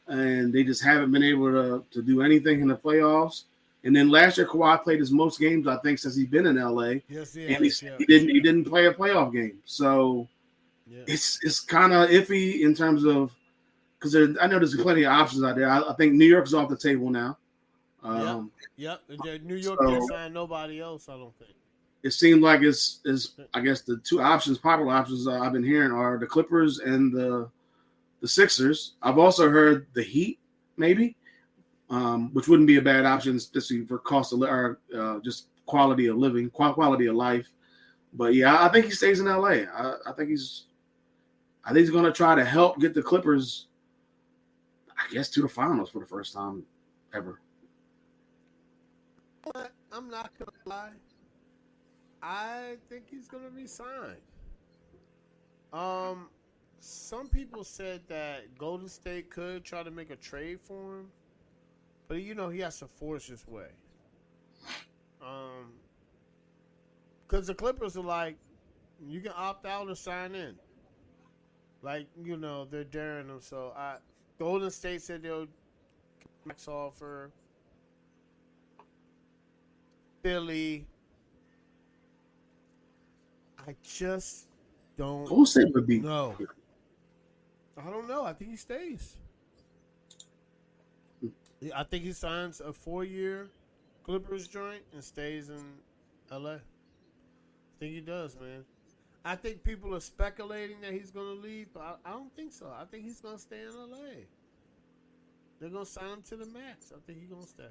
and they just haven't been able to do anything in the playoffs. And then last year, Kawhi played his most games I think since he's been in LA, Yes, he and has. Yeah. he didn't play a playoff game. So Yeah. it's kind of iffy in terms of because I know there's plenty of options out there. I think New York's off the table now. Yep. Um, Yep. New York can't so sign nobody else, I don't think. it seems like it's I guess the two options, popular options I've been hearing are the Clippers and the Sixers. I've also heard the Heat, maybe, which wouldn't be a bad option, especially for cost of or just quality of living, quality of life. But yeah, I think he stays in LA. I think he's going to try to help get the Clippers, I guess, to the finals for the first time ever. But I'm not gonna lie. I think he's gonna resign. Um, some people said that Golden State could try to make a trade for him, but he has to force his way. Um, because the Clippers are like, you can opt out or sign in. Like they're daring him. So Golden State said they'll max offer. Philly, I just don't Golden State would be. know. I don't know. I think he stays. I think he signs a 4-year Clippers joint and stays in LA. I think he does, man. I think people are speculating that he's going to leave, but I don't think so. I think he's going to stay in LA. They're going to sign him to the max. I think he's going to stay.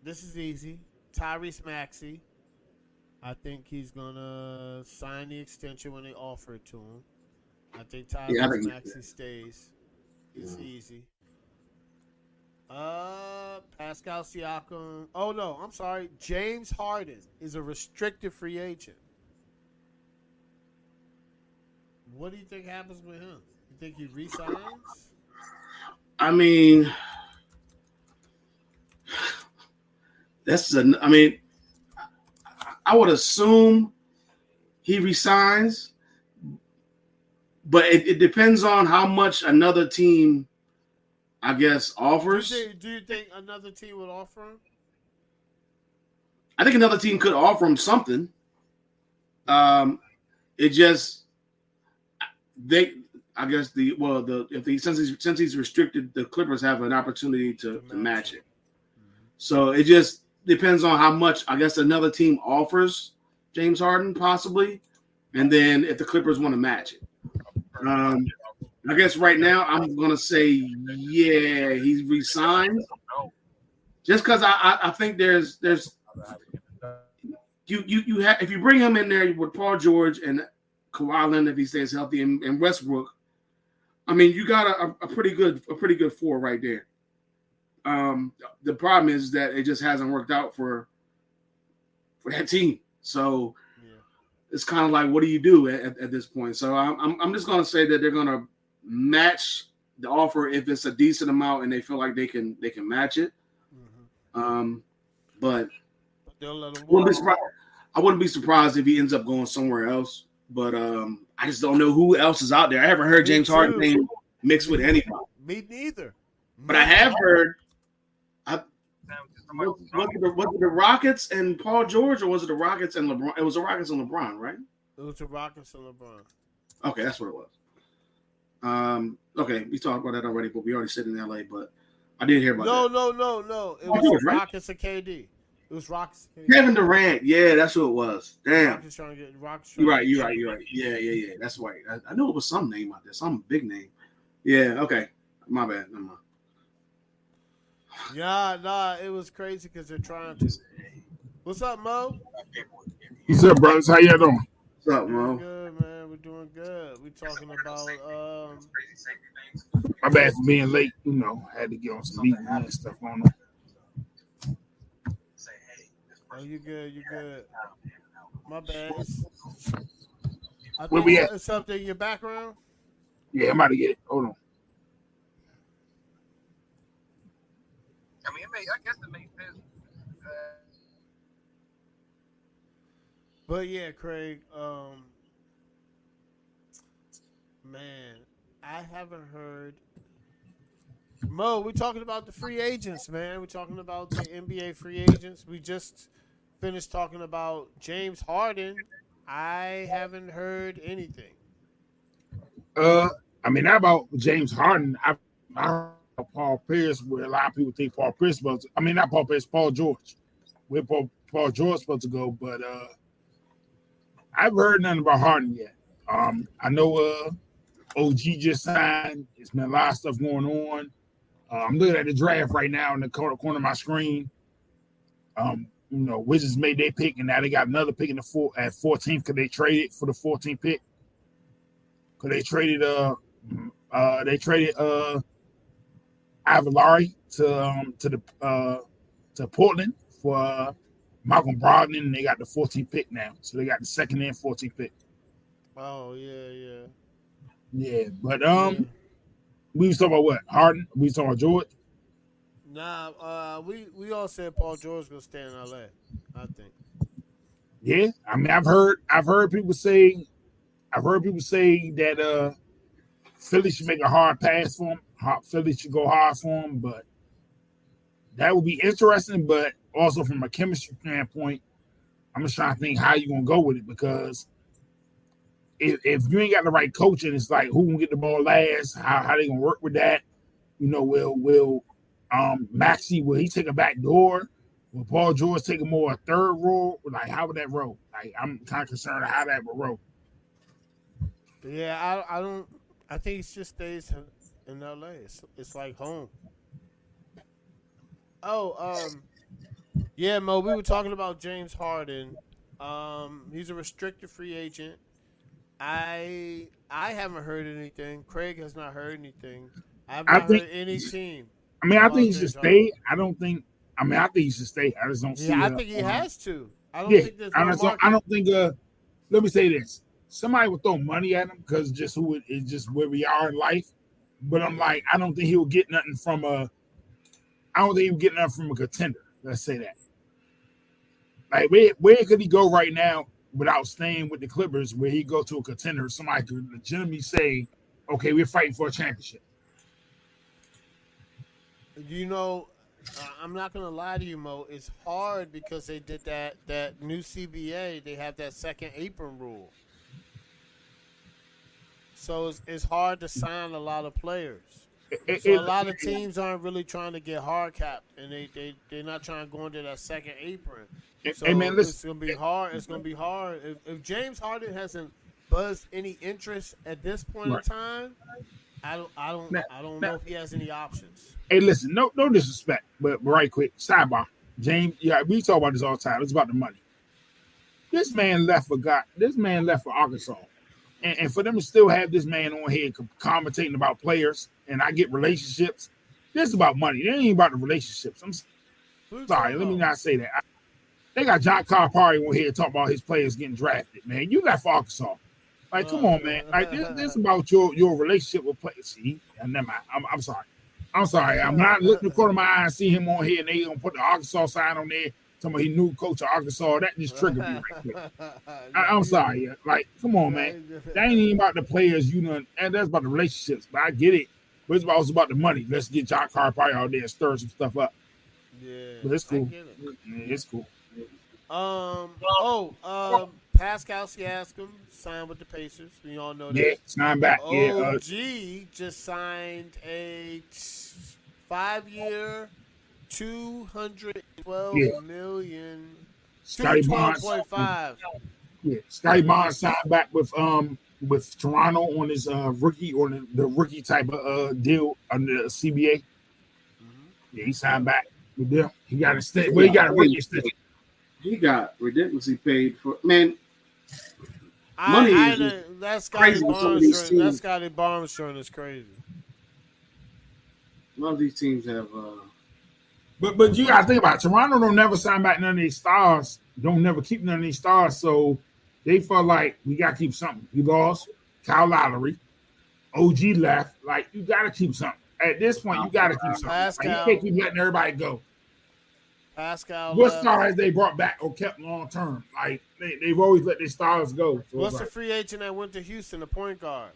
This is easy. Tyrese Maxey. I think he's going to sign the extension when they offer it to him. I think Tyrese Maxey stays. It's easy. Pascal Siakam. Oh no, I'm sorry. James Harden is a restricted free agent. What do you think happens with him? You think he resigns? I mean, I mean, I would assume he resigns, but it depends on how much another team, I guess, offers. Do you think another team would offer him? I think another team could offer him something. It just I guess since he's restricted, the Clippers have an opportunity to match it. Mm-hmm. So it just depends on how much I guess another team offers James Harden possibly, and then if the Clippers want to match it. I guess right now I'm gonna say yeah, he's resigned. Just because I think there's you have if you bring him in there with Paul George and Kawhi Leonard if he stays healthy and Westbrook, I mean you got a pretty good four right there. The problem is that it just hasn't worked out for that team. So it's kind of like, what do you do at this point? So I'm just gonna say that they're gonna match the offer if it's a decent amount and they feel like they can match it. Mm-hmm. But they'll let him I wouldn't be surprised if he ends up going somewhere else. But I just don't know who else is out there. I haven't heard James Harden name mixed with anybody. Me neither. But I have heard. Was it the Rockets and Paul George, or was it the Rockets and LeBron? It was the Rockets and LeBron, right? It was the Rockets and LeBron. Okay, that's what it was. Okay, we talked about that already, but we already said in LA. But I didn't hear about that. No. It Paul was George, right? Rockets and KD. It was Rockets and KD. Kevin Durant. Yeah, that's who it was. Damn. Rockets trying to get You're right. Yeah. That's right. I knew it was some name out there, some big name. Yeah. Okay. My bad. Never mind. Yeah, nah, it was crazy because they're trying to. What's up, Mo? What's up, brothers? How y'all doing? What's up, Doing Mo? good, man. We're doing good. We talking about My bad for being late. You know, I had to get on some meetings and stuff on. Oh, you good? You good? My bad. I Where think we at? it's something in your background. Yeah, I'm about to get it. Hold on. I mean, I guess it makes sense. But yeah, Craig. Man, I haven't heard. Mo, we're talking about the free agents, man. We're talking about the NBA free agents. We just finished talking about James Harden. I haven't heard anything. I mean, not about James Harden. I heard about Paul Pierce, where a lot of people think Paul Pierce was. I mean, not Paul Pierce, Paul George. Where Paul George supposed to go, but I've heard nothing about Harden yet. I know OG just signed. There's been a lot of stuff going on. I'm looking at the draft right now in the corner of my screen. You know, Wizards made their pick, and now they got another pick in the at 14th because they traded for the 14th pick. Because they traded Avalari to Portland for Malcolm Brogdon, and they got the 14th pick now. So they got the second and 14th pick. Oh yeah. Yeah, but we was talking about what? Harden? We was talking about George? Nah, we all said Paul George gonna stay in LA. I think. Yeah, I mean, I've heard people say that Philly should make a hard pass for him. Philly should go hard for him, but that would be interesting. But also from a chemistry standpoint, I'm just trying to think how you gonna go with it, because if you ain't got the right coaching, it's like who gonna get the ball last? How they gonna work with that? You know, will Maxey, will he take a back door? Will Paul George take a more third role? Like, how would that roll? Like, I'm kind of concerned how that would roll. Yeah, I don't. I think he just stays in LA. It's like home. Oh, yeah, Mo. We were talking about James Harden. He's a restricted free agent. I haven't heard anything. Craig has not heard anything. I have not heard any team. I mean, I think he should James stay. Harden. I don't think. I mean, I think he should stay. I just don't see. Yeah, I think he has to. I don't Yeah, think there's I no market. don't think. Let me say this: somebody would throw money at him because just who it is, just where we are in life. But I'm like, I don't think he will get nothing from a. I don't think he will get nothing from a contender. Let's say that. Like, where could he go right now without staying with the Clippers? Where he go to a contender, somebody could legitimately say, "Okay, we're fighting for a championship." You know, I'm not gonna lie to you, Mo. It's hard because they did that new CBA. They have that second apron rule, so it's hard to sign a lot of players. So a lot of teams aren't really trying to get hard capped, and they're not trying to go into that second apron. So hey man, listen, it's gonna be hard. It's gonna be hard if James Harden hasn't buzzed any interest at this point in time. I don't know if he has any options. Hey, listen, no disrespect, but right quick, sidebar. James, yeah, we talk about this all the time. It's about the money. This man left for Arkansas. And for them to still have this man on here commentating about players, and I get relationships, this is about money. It ain't about the relationships. I'm sorry, let me not say that. They got John Calipari on here talking about his players getting drafted, man. You left for Arkansas. Like, come on, man. Like, this is about your relationship with players. See, never mind. I'm sorry. I'm sorry. I'm not looking the corner of my eye and see him on here, and they gonna put the Arkansas sign on there. Talking about he new coach of Arkansas. That just triggered me right quick. I'm sorry. Yeah. Like, come on, man. That ain't even about the players, and that's about the relationships. But I get it. But it's also about the money. Let's get John Calipari out there and stir some stuff up. Yeah, but it's cool. It's cool. Pascal Siakam signed with the Pacers. We all know that. Yeah, signed back. OG just signed a 5-year, Yeah. $212 million, Scotty Barnes. 212.5. Yeah, Scotty Barnes signed back with Toronto on his rookie on the rookie type of deal under the CBA. Mhm. Yeah, he signed back with them. He got a stint. Well, he got a rookie extension. He got ridiculously paid for. Man, money is just That crazy Scotty with some of Barnes these joint, that teams. Scotty Barnes joint is crazy. A lot of these teams have. But you gotta think about it. Toronto don't never sign back none of these stars. Don't never keep none of these stars. So they felt like we gotta keep something. We lost Kyle Lowry, OG left. Like you gotta keep something. At this point, you gotta keep something. Like, you can't keep letting everybody go. Pascal. What stars they brought back or kept long term? Like they've always let their stars go. So What's the free agent that went to Houston, the point guard?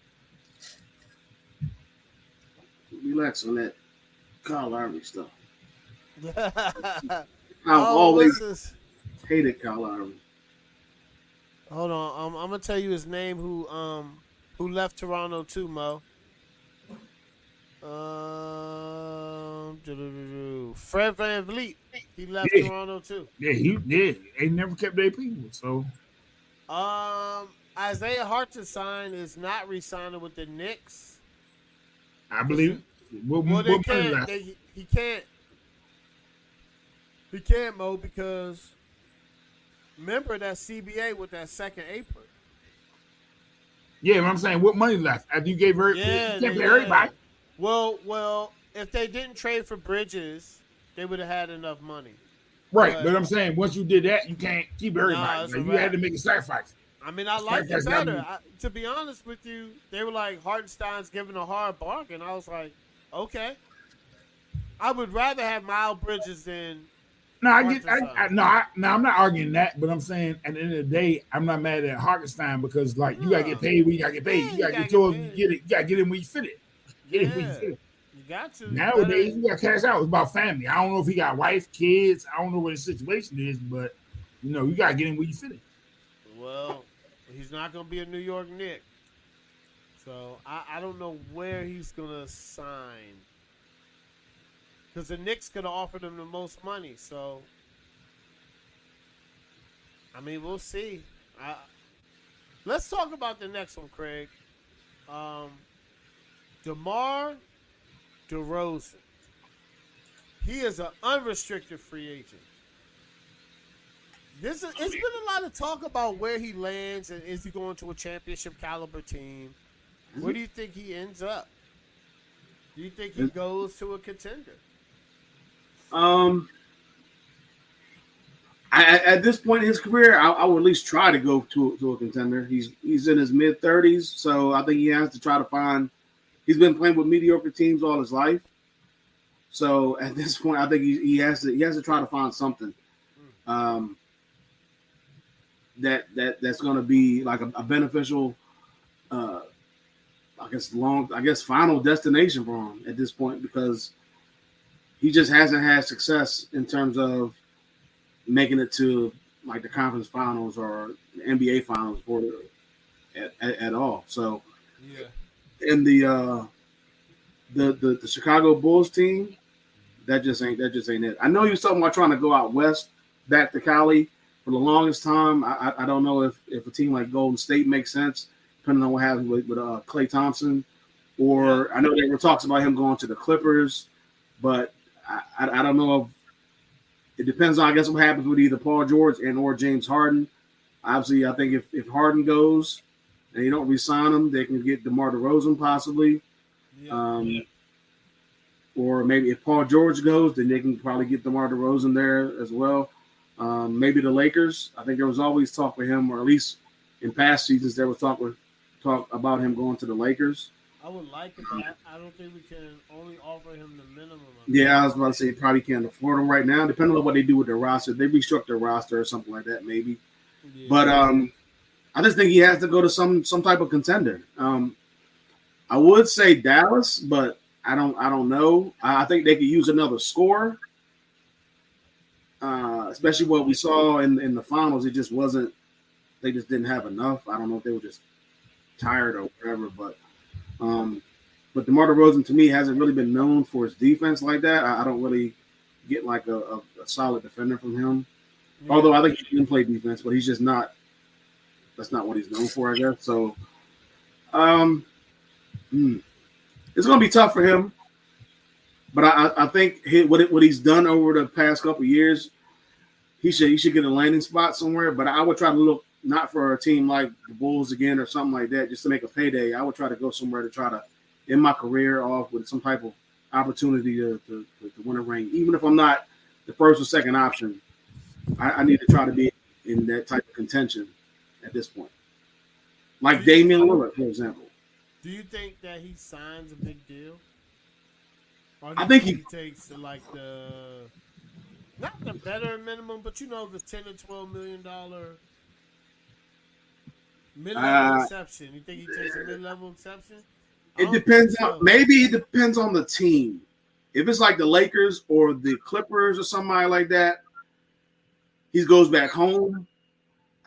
Relax on that Kyle Lowry stuff. I've Oh, always hated Kyle Lowry. hold on, I'm gonna tell you his name. Who left Toronto too, Mo? Fred VanVleet. He left Toronto too. Yeah, he did. They never kept their people. So Isaiah Hartenstein sign is not re-signing with the Knicks. I believe. Well, they can't. He can't. He can't, Mo, because remember that CBA with that second apron. Yeah, but I'm saying what money left after you gave her. Yeah, you can't pay everybody. Well, if they didn't trade for Bridges, they would have had enough money. Right, but I'm saying once you did that, you can't keep everybody. Nah, you had to make a sacrifice. I mean, I liked it better. To be honest with you, they were like, Hartenstein's giving a hard bargain. I was like, okay. I would rather have Miles Bridges than. No, I'm not arguing that, but I'm saying at the end of the day, I'm not mad at Hartenstein because like you gotta get paid when you gotta get paid. Yeah, you gotta get yours, you gotta get in when you fit it. Get it when you fit it. You got to. Nowadays, you gotta cash out. It's about family. I don't know if he got wife, kids. I don't know what his situation is, but you gotta get in when you fit it. Well, he's not gonna be a New York Knick, so I don't know where he's gonna sign. Because the Knicks could have offered him the most money. So, I mean, we'll see. Let's talk about the next one, Craig. DeMar DeRozan. He is an unrestricted free agent. It's been a lot of talk about where he lands and is he going to a championship caliber team. Where do you think he ends up? Do you think he goes to a contender? At this point in his career, I would at least try to go to a contender. He's in his mid-30s, so I think he has to try to find. He's been playing with mediocre teams all his life, so at this point, I think he has to try to find something that's going to be like a beneficial, I guess final destination for him at this point because. He just hasn't had success in terms of making it to like the conference finals or the NBA finals at all. So, in the Chicago Bulls team, that just ain't it. I know he was talking about trying to go out west, back to Cali for the longest time. I don't know if a team like Golden State makes sense, depending on what happens with Klay Thompson, or I know there were talks about him going to the Clippers, but. I don't know if it depends on, I guess, what happens with either Paul George or James Harden. Obviously, I think if Harden goes and you don't re-sign him, they can get DeMar DeRozan possibly. Or maybe if Paul George goes, then they can probably get DeMar DeRozan there as well. Maybe the Lakers. I think there was always talk with him, or at least in past seasons there was talk about him going to the Lakers. I would like it, but I don't think we can only offer him the minimum. Yeah, I was about to say probably can't afford him right now, depending on what they do with their roster. They restructure their roster or something like that, maybe. Yeah. But I just think he has to go to some type of contender. I would say Dallas, but I don't know. I think they could use another scorer, especially what we saw in the finals. It just wasn't. They just didn't have enough. I don't know if they were just tired or whatever, but. But DeMar DeRozan to me hasn't really been known for his defense like that. I don't really get like a solid defender from him. Yeah. Although I think he can play defense, but he's just not. That's not what he's known for, I guess. So, it's going to be tough for him. But I think what he's done over the past couple of years, he should get a landing spot somewhere. But I would try to look not for a team like the Bulls again or something like that, just to make a payday. I would try to go somewhere to try to end my career off with some type of opportunity to win a ring. Even if I'm not the first or second option, I need to try to be in that type of contention at this point. Like Damian Lillard, for example. Do you think that he signs a big deal? Or I think he takes like not the better minimum, but the $10 to $12 million mid-level exception. You think he takes a mid-level exception? It depends on maybe it depends on the team. If it's like the Lakers or the Clippers or somebody like that, he goes back home.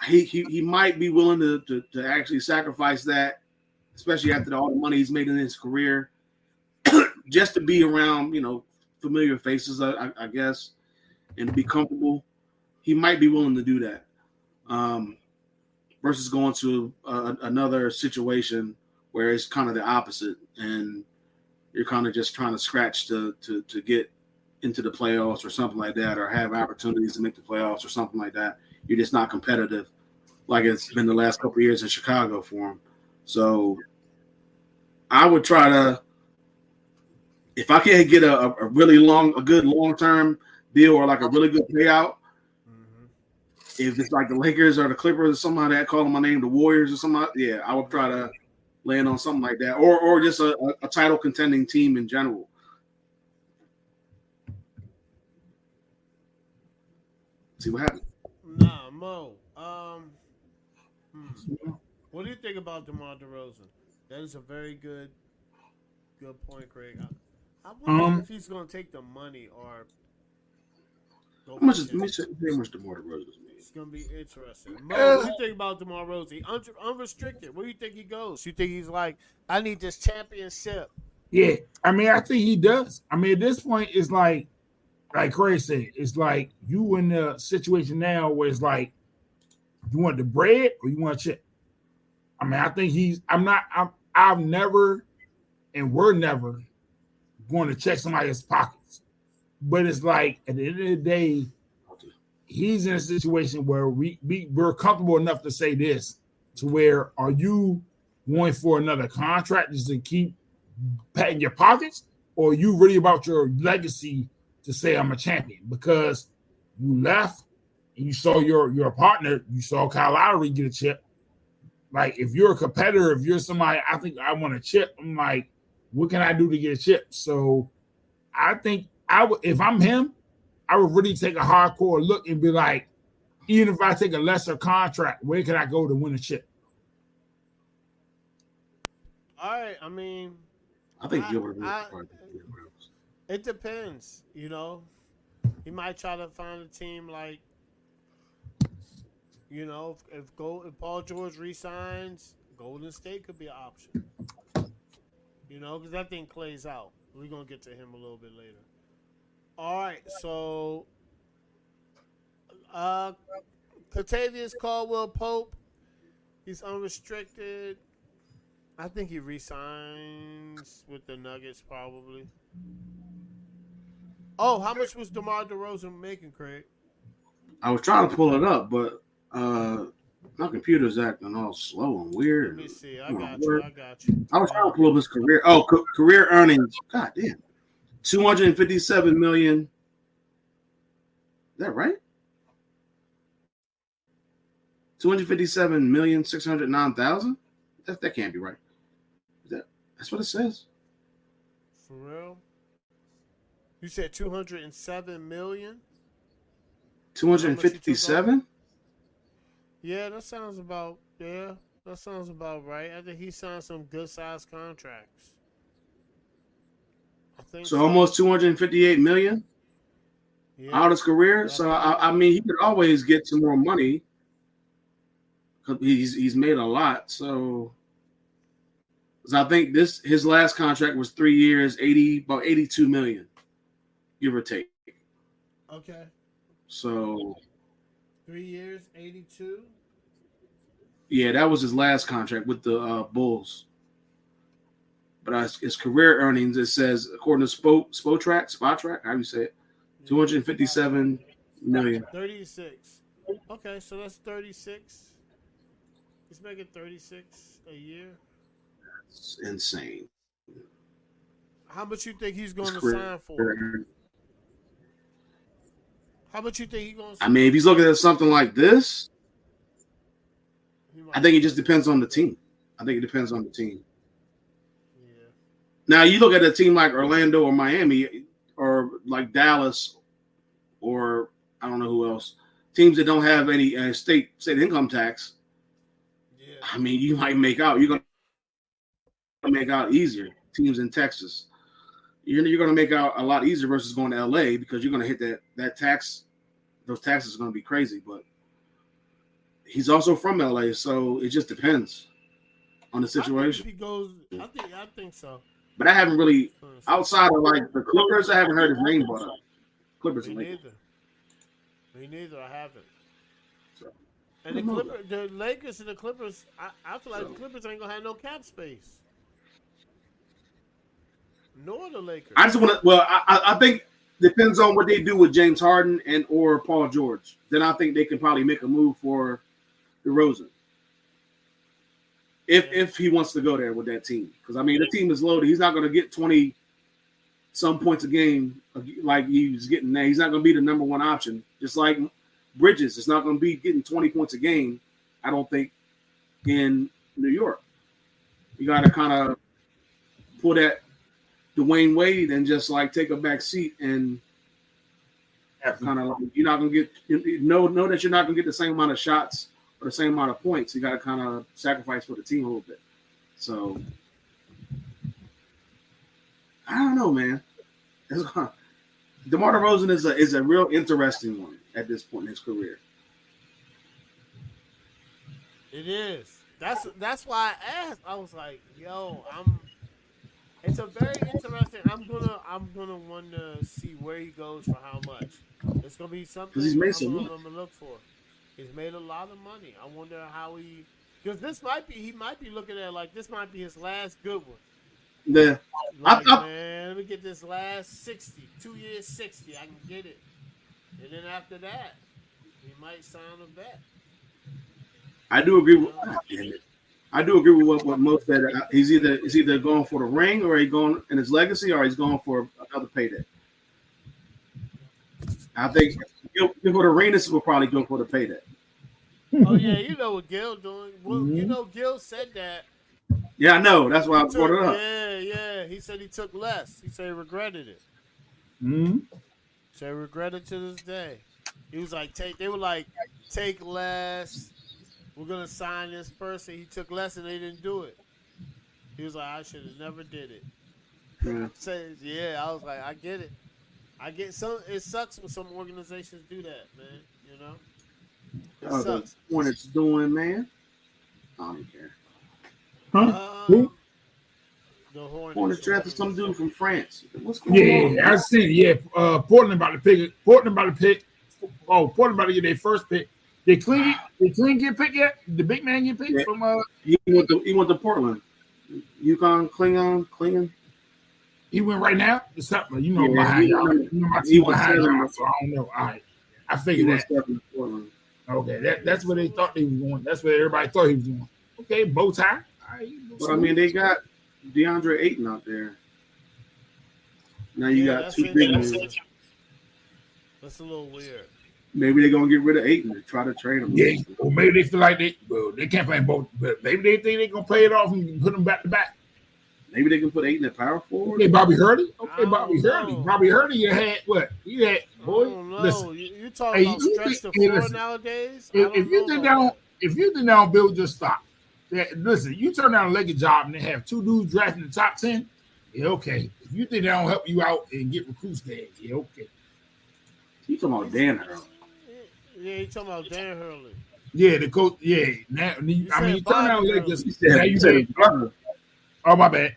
He might be willing to actually sacrifice that, especially after all the money he's made in his career, just to be around, familiar faces, I guess, and be comfortable. He might be willing to do that, versus going to another situation where it's kind of the opposite, and you're kind of just trying to scratch to get into the playoffs or something like that, or have opportunities to make the playoffs or something like that. You're just not competitive like it's been the last couple of years in Chicago for him. So I would try to, if I can't get a good long-term deal or like a really good payout, if it's like the Lakers or the Clippers or somebody that calling my name, the Warriors or somebody, I would try to land on something like that, or just a title contending team in general. See what happens. Nah, Mo. What do you think about DeMar DeRozan? That is a very good point, Craig. I wonder if he's going to take the money or. How much DeMar DeRozan is? It's going to be interesting. Mo, what do you think about DeMar DeRozan? Unrestricted. Where do you think he goes? You think he's like, I need this championship? Yeah, I think he does. At this point, it's like Craig said, it's like you in a situation now where it's like, you want the bread or you want a chip? I think I've never, and we're never going to check somebody's pockets. But it's like, at the end of the day, he's in a situation where we're comfortable enough to say this, to where, are you going for another contract just to keep patting your pockets, or are you really about your legacy to say I'm a champion? Because you left and you saw your partner, you saw Kyle Lowry get a chip. Like, if you're a competitor, if you're somebody, I think I want a chip. I'm like, what can I do to get a chip? So I think if I'm him, I would really take a hardcore look and be like, even if I take a lesser contract, where can I go to win a chip? All right, I think it depends, He might try to find a team like, if Paul George resigns, Golden State could be an option. Because that thing plays out. We're going to get to him a little bit later. All right, so Kentavious Caldwell-Pope, he's unrestricted. I think he resigns with the Nuggets probably. Oh, how much was DeMar DeRozan making, Craig? I was trying to pull it up, but my computer's acting all slow and weird. Let me see. I got you. I was trying to pull up his career. Oh, career earnings. God damn. $257 million. Is that right? $257,609,000? That can't be right. That's what it says. For real? You said 207 million? 257? Yeah, that sounds about right. I think he signed some good sized contracts. I think so. Almost 258 million out of his career. So he could always get some more money. He's made a lot. So Because I think his last contract was 3 years, about $82 million, give or take. Okay. So 3 years, 82. yeah, that was his last contract with the Bulls. But his career earnings, it says, according to Spotrac, how do you say it? 257 million. 36. Okay, so that's 36. He's making 36 a year. It's insane. How much you think he's going His to sign for? career- How much you think he's going to I sign? mean, if he's looking at something like this, He might I think it be just looking depends at on the something. team. I think it depends on the team. Yeah. Now, you look at a team like Orlando or Miami or like Dallas or I don't know who else, teams that don't have any state income tax. Yeah. I mean, you might make out. You're going to make out easier. Teams in Texas, you're going to make out a lot easier versus going to LA because you're going to hit that tax. Those taxes are going to be crazy. But he's also from LA, so it just depends on the situation. I think if he goes, I think so. But I haven't really, outside of like the Clippers, I haven't heard his name brought up. Clippers Me and Lakers. neither. Me neither. I haven't. So, And the Lakers and the Clippers, I feel like the Clippers ain't gonna have no cap space. Nor the Lakers. I just want to. Well, I think depends on what they do with James Harden and or Paul George. Then I think they can probably make a move for DeRozan if he wants to go there with that team. Because I mean, the team is loaded. He's not going to get 20 some points a game like he was getting there. He's not going to be the number one option. Just like Bridges, it's not going to be getting 20 points a game. I don't think in New York. You got to kind of pull that Dwayne Wade and just like take a back seat and kind of like, you're not going to get know that you're not going to get the same amount of shots or the same amount of points. You got to kind of sacrifice for the team a little bit. So I don't know, man. DeMar DeRozan is a real interesting one at this point in his career. It is. That's why I asked. I was like, "Yo, It's a very interesting. I'm gonna want to see where he goes for how much. It's gonna be something. Because he's made some I'm money. gonna look for. He's made a lot of money. I wonder how he. Because he might be looking at like this might be his last good one. Yeah. Like, man, let me get this last 60, 2 years 60. I can get it. And then after that, he might sign a vet. I do agree with what most said. He's either going for the ring or he's going in his legacy or he's going for another payday. I think for the ring, this will probably go for the payday. Oh yeah, you know what Gil doing. Well, you know Gil said that. Yeah, I know. That's why I brought it up. Yeah. He said he took less. He said he regretted it. Mm-hmm. So he regretted to this day. He was like, take less. We're gonna sign this person. He took less and they didn't do it. He was like, I should have never did it. Yeah. I was like, I get it. I get some. It sucks when some organizations do that, man. You know, it sucks. What it's doing, man. I don't care. Huh? The Hornets drafted some dude from France. What's going on? Yeah, I see. Yeah, Portland about to pick. Portland about to get their first pick. They clean get picked yet? The big man get picked from He went to Portland. UConn, Klingon. He went right now. It's up, you know, Yeah, behind y'all. You know my team behind y'all, seven. so I don't know. All right, I He figured went that. to Portland. Okay, that's where they thought they was going. That's where everybody thought he was going. Okay, bow tie. All right, But I mean, they got DeAndre Ayton out there. Now you got two big men. That's a little weird. Maybe they're gonna get rid of Ayton and try to trade him. Yeah, or maybe they feel like they can't play both, but maybe they think they're gonna play it off and put them back to back. Maybe they can put Ayton at power forward. Okay, Bobby Hurley. Okay, Bobby know. Hurley. Bobby Hurley, you had what? You had boy. I don't know. Listen, You talking about stretch the floor nowadays? if you think down, Bill, just stop. Yeah, listen, you turn down a Lakers job and they have two dudes drafted in the top 10. Yeah, okay. If you think they don't help you out and get recruits there, yeah, okay. You talking about Dan Hurley? Yeah, you talking about Dan Hurley. Yeah, the coach. Yeah, now you turn down Lakers. You said brother. Oh, my bad.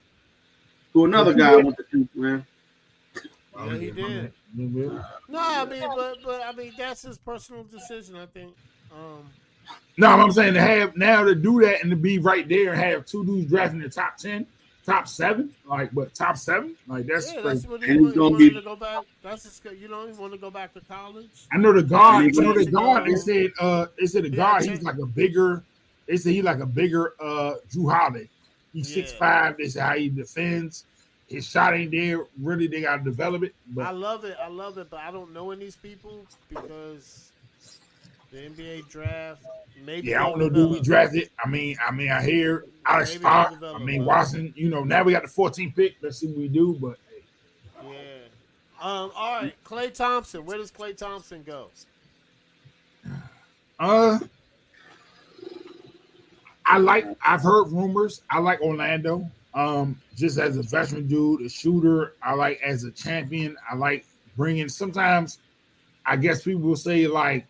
Who another guy went to Duke, man. Yeah, he did. No, I mean, but I mean, that's his personal decision. I think. No, I'm saying to have now to do that and to be right there and have two dudes drafting in the top 10, top 7, top 7, that's yeah, crazy. that's what he And he's gonna wanted be- to go back. That's his, you know, he wanted to go back to college. I know the guard. Yeah, I know the years guard. ago. They said the Yeah, guard. check- He's like a bigger. They say he's like a bigger Drew Holiday. He's Yeah. 6'5". They say how he defends. His shot ain't there. Really, they got to develop it. I But love it. I love it, but I don't know any of these people because the NBA draft. Maybe yeah, I they'll don't know. Do we develop. draft it? I mean, I hear Alex Maybe Stark. they'll develop, I mean, but- Watson. You know, now we got the 14th pick. Let's see what we do. But Yeah. All right, Klay Thompson. Where does Klay Thompson go? I've heard rumors. I like Orlando. Just as a veteran dude, a shooter. I like as a champion. I like bringing. Sometimes, I guess people will say like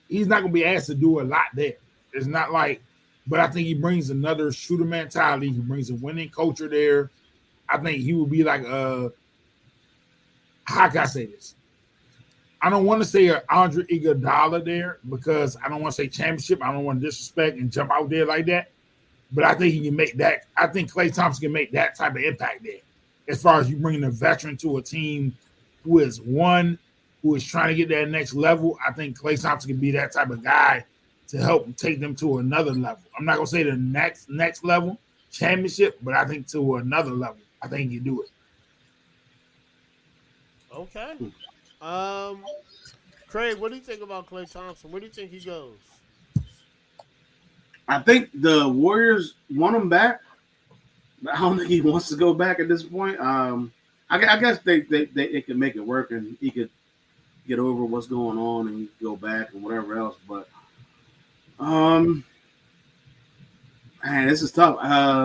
he's not gonna be asked to do a lot there. It's not like, but I think he brings another shooter mentality. He brings a winning culture there. I think he would be like how can I say this? I don't want to say an Andre Iguodala there because I don't want to say championship. I don't want to disrespect and jump out there like that. But I think he can make that. I think Klay Thompson can make that type of impact there. As far as you bringing a veteran to a team who is trying to get that next level, I think Klay Thompson can be that type of guy to help take them to another level. I'm not gonna say the next level championship, but I think to another level. I think he can do it. Okay. Craig, what do you think about Klay Thompson? Where do you think he goes? I think the Warriors want him back. I don't think he wants to go back at this point. I guess they can make it work and he could get over what's going on and go back and whatever else. But man, this is tough.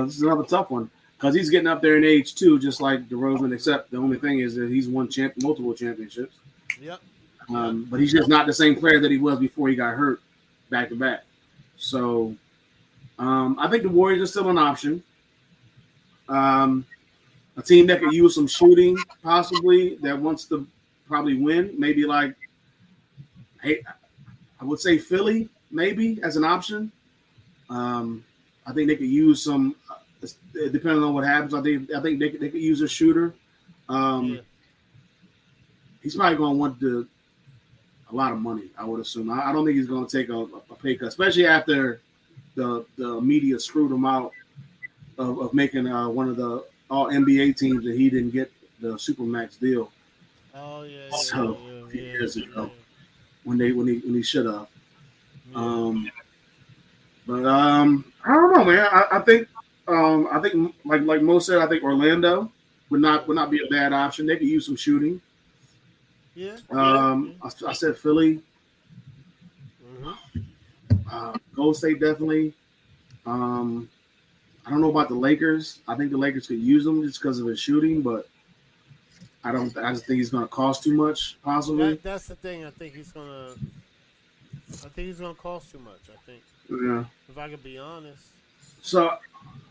This is another tough one because he's getting up there in age too, just like DeRozan. Except the only thing is that he's won multiple championships. Yep. But he's just not the same player that he was before he got hurt back to back. So I think the Warriors are still an option. A team that could use some shooting, possibly, that wants to probably win. Maybe like, hey, I would say Philly, maybe, as an option. I think they could use some, depending on what happens. I think they could use a shooter. He's probably going to want a lot of money, I would assume. I don't think he's going to take a pay cut, especially after the media screwed him out of making one of the all NBA teams that he didn't get the Supermax deal. Oh yeah. So years ago, when he should have. But I don't know, man. I think like Mo said, I think Orlando would not be a bad option. They could use some shooting. Yeah. I said Philly. Golden State definitely. I don't know about the Lakers. I think the Lakers could use him just because of his shooting, but I just think he's going to cost too much, possibly. That's the thing. I think he's gonna cost too much. I think. Yeah. If I could be honest. So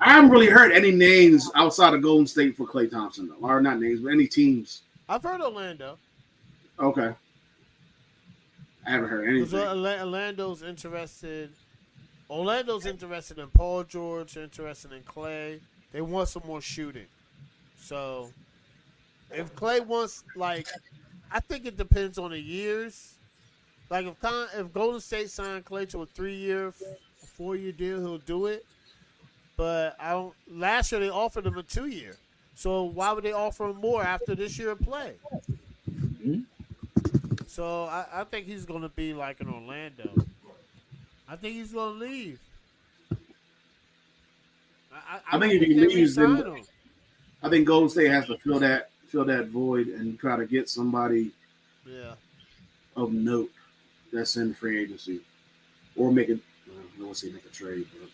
I haven't really heard any names outside of Golden State for Klay Thompson, though. Or not names, but any teams. I've heard Orlando. Okay. I haven't heard anything. Orlando's interested in Paul George, interested in Klay. They want some more shooting. So if Klay wants, I think it depends on the years. Like if Golden State signed Klay to a 3-year, 4-year deal, he'll do it. But last year they offered him a 2-year. So why would they offer him more after this year of play? Mm-hmm. So I think he's going to be like in Orlando. I think he's going to leave. I think if he leaves, sign then him. I think Golden State has to fill that void and try to get somebody of note that's in free agency, or make it. I don't want to say make a trade, but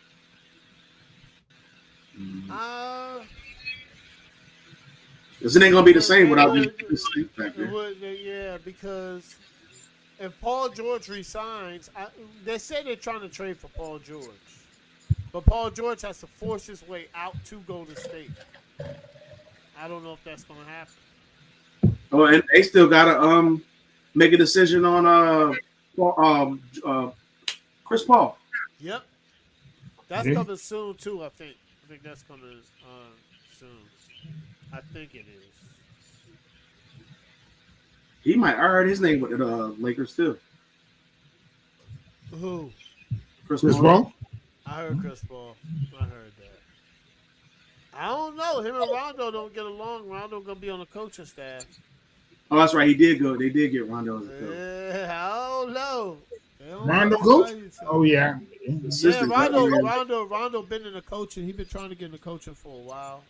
this ain't gonna be the same without this factor. Yeah, because if Paul George resigns, they say they're trying to trade for Paul George, But Paul George has to force his way out to Golden State. I don't know if that's going to happen. Oh, and they still gotta make a decision on Chris Paul. Yep. That's coming soon, too, I think. I think that's coming soon. I think it is. He might. I heard his name with the Lakers too. Who? Chris Paul? I heard Chris Paul. I heard that. I don't know. Him and Rondo don't get along. Rondo gonna be on the coaching staff. Oh, that's right. He did go. They did get Rondo as a coach. Yeah, I don't know. Rondo coach? Oh yeah. Yeah, Rondo been in the coaching. He been trying to get in the coaching for a while.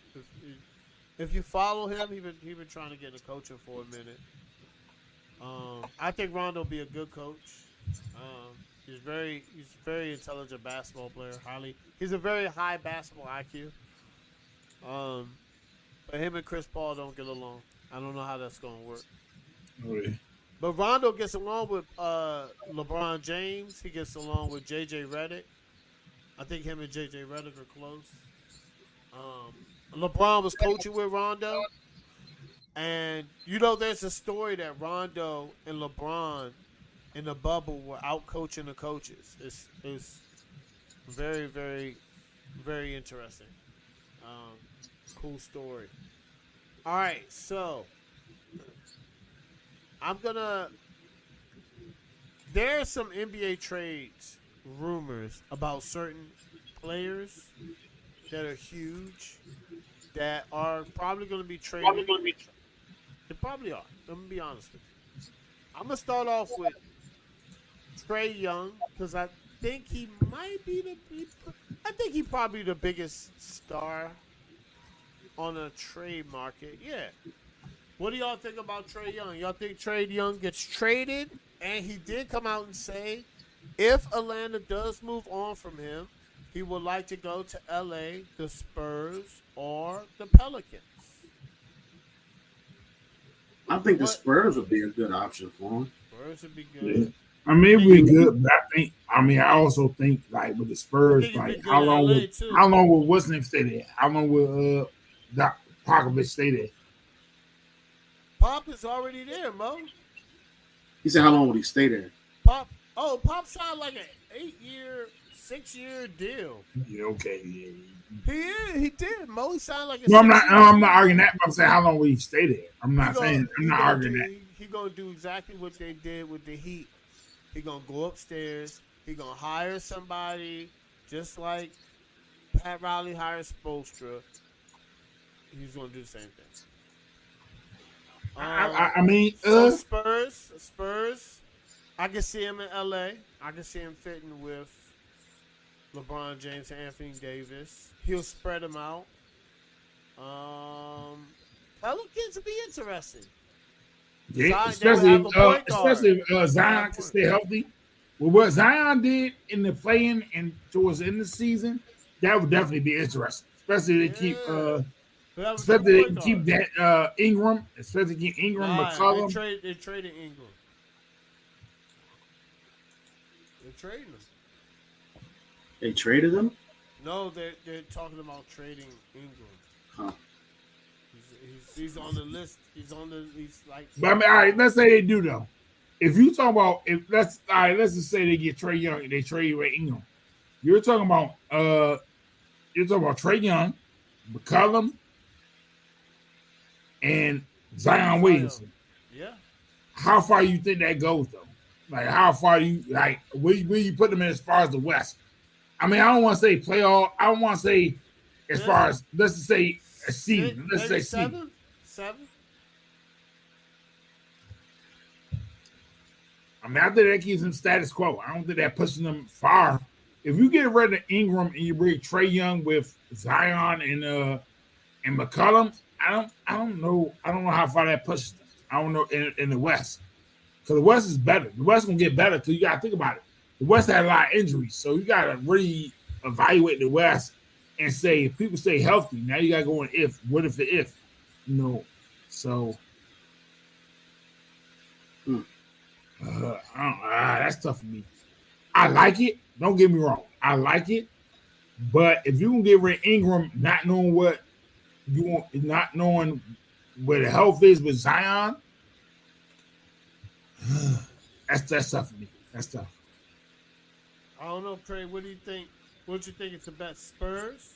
If you follow him, he been trying to get in the coaching for a minute. I think Rondo will be a good coach. He's very intelligent basketball player. He's a very high basketball IQ. But him and Chris Paul don't get along. I don't know how that's gonna work. Okay. But Rondo gets along with LeBron James. He gets along with J.J. Redick. I think him and J.J. Redick are close. LeBron was coaching with Rondo. And, there's a story that Rondo and LeBron in the bubble were out coaching the coaches. It's very, very, very interesting. Cool story. All right, so there are some NBA trades rumors about certain players that are huge that are probably going to be traded. They probably are. I'm going to be honest with you. I'm going to start off with Trae Young because I think he might be probably the biggest star on a trade market. Yeah. What do y'all think about Trae Young? Y'all think Trae Young gets traded? And he did come out and say if Atlanta does move on from him, he would like to go to LA, the Spurs, or the Pelicans. I think the Spurs would be a good option for him. Spurs would be good. I mean, we're good, but I also think like with the Spurs, like how long will what's name stay there? How long will Doc Popovich stay there? Pop is already there, Mo. He said, "How long would he stay there?" Pop signed like an 6-year deal. Yeah, okay. Yeah. He did. Mo, he signed like a. No, I'm not arguing that. But I'm saying how long will he stay there? I'm not arguing that. He gonna do exactly what they did with the Heat. He gonna go upstairs. He gonna hire somebody just like Pat Riley hired Spoelstra. He's gonna do the same thing. Spurs. I can see him in LA. I can see him fitting with LeBron James and Anthony Davis. He'll spread them out. Pelicans would be interesting. Yeah, especially if Zion can stay healthy. Well, what Zion did in the play-in and towards the end of the season, that would definitely be interesting. Especially if they keep that Ingram, especially keep Ingram, McCollum. They traded Ingram. They're trading him. They traded him? No, they're talking about trading Ingram. Huh. He's on the list. He's like. But I mean, all right. Let's say they do though. If you talk about let's just say they get Trae Young and they trade away Ingram. You're talking about Trae Young, McCollum, and Zion Williamson. Yeah. How far you think that goes though? Like how far where you put them in as far as the West? I mean, I don't want to say playoff. I don't want to say as far as let's just say a season. Let's say seven. I mean, I think that keeps them status quo. I don't think that pushes them far. If you get rid of Ingram and you bring Trae Young with Zion and McCollum, I don't know how far that pushes them. I don't know in the West. Because the West is better. The West gonna get better because you gotta think about it. The West had a lot of injuries, so you gotta really evaluate the West and say if people stay healthy, now you gotta go on what if the if, so that's tough for me. I like it. Don't get me wrong. I like it, But if you can get rid of Ingram, not knowing what you want, not knowing where the health is with Zion, that's tough for me. That's tough. I don't know, Craig. What do you think? What you think? It's the best Spurs?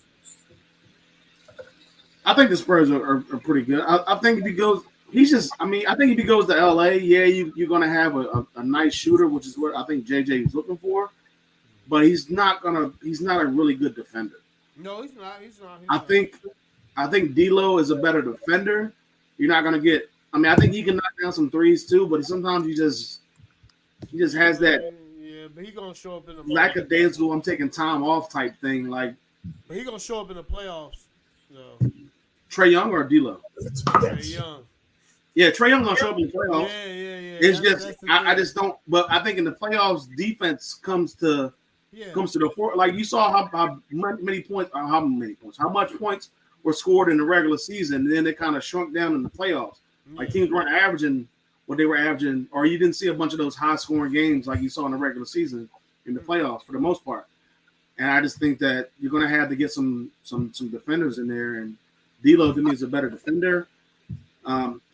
I think the Spurs are pretty good. I think if he goes, I think if he goes to LA, yeah, you're going to have a nice shooter, which is what I think JJ is looking for. But he's not a really good defender. No, he's not. He's not. I think D'Lo is a better defender. You're not going to get. I think he can knock down some threes too, but sometimes he just has that. Yeah, but he's gonna show up in the lackadaisical, I'm taking time off type thing. Like, but he's gonna show up in the playoffs. So. Trae Young or D'Lo? Trae Young. Yeah, Trae Young gonna show up in the playoffs. Yeah. It's I just don't. But I think in the playoffs, defense comes to the fore. Like you saw how much points were scored in the regular season, and then it kind of shrunk down in the playoffs. Like teams weren't averaging what they were averaging, or you didn't see a bunch of those high scoring games like you saw in the regular season in the playoffs for the most part. And I just think that you're going to have to get some defenders in there, and D'Lo to me is a better defender.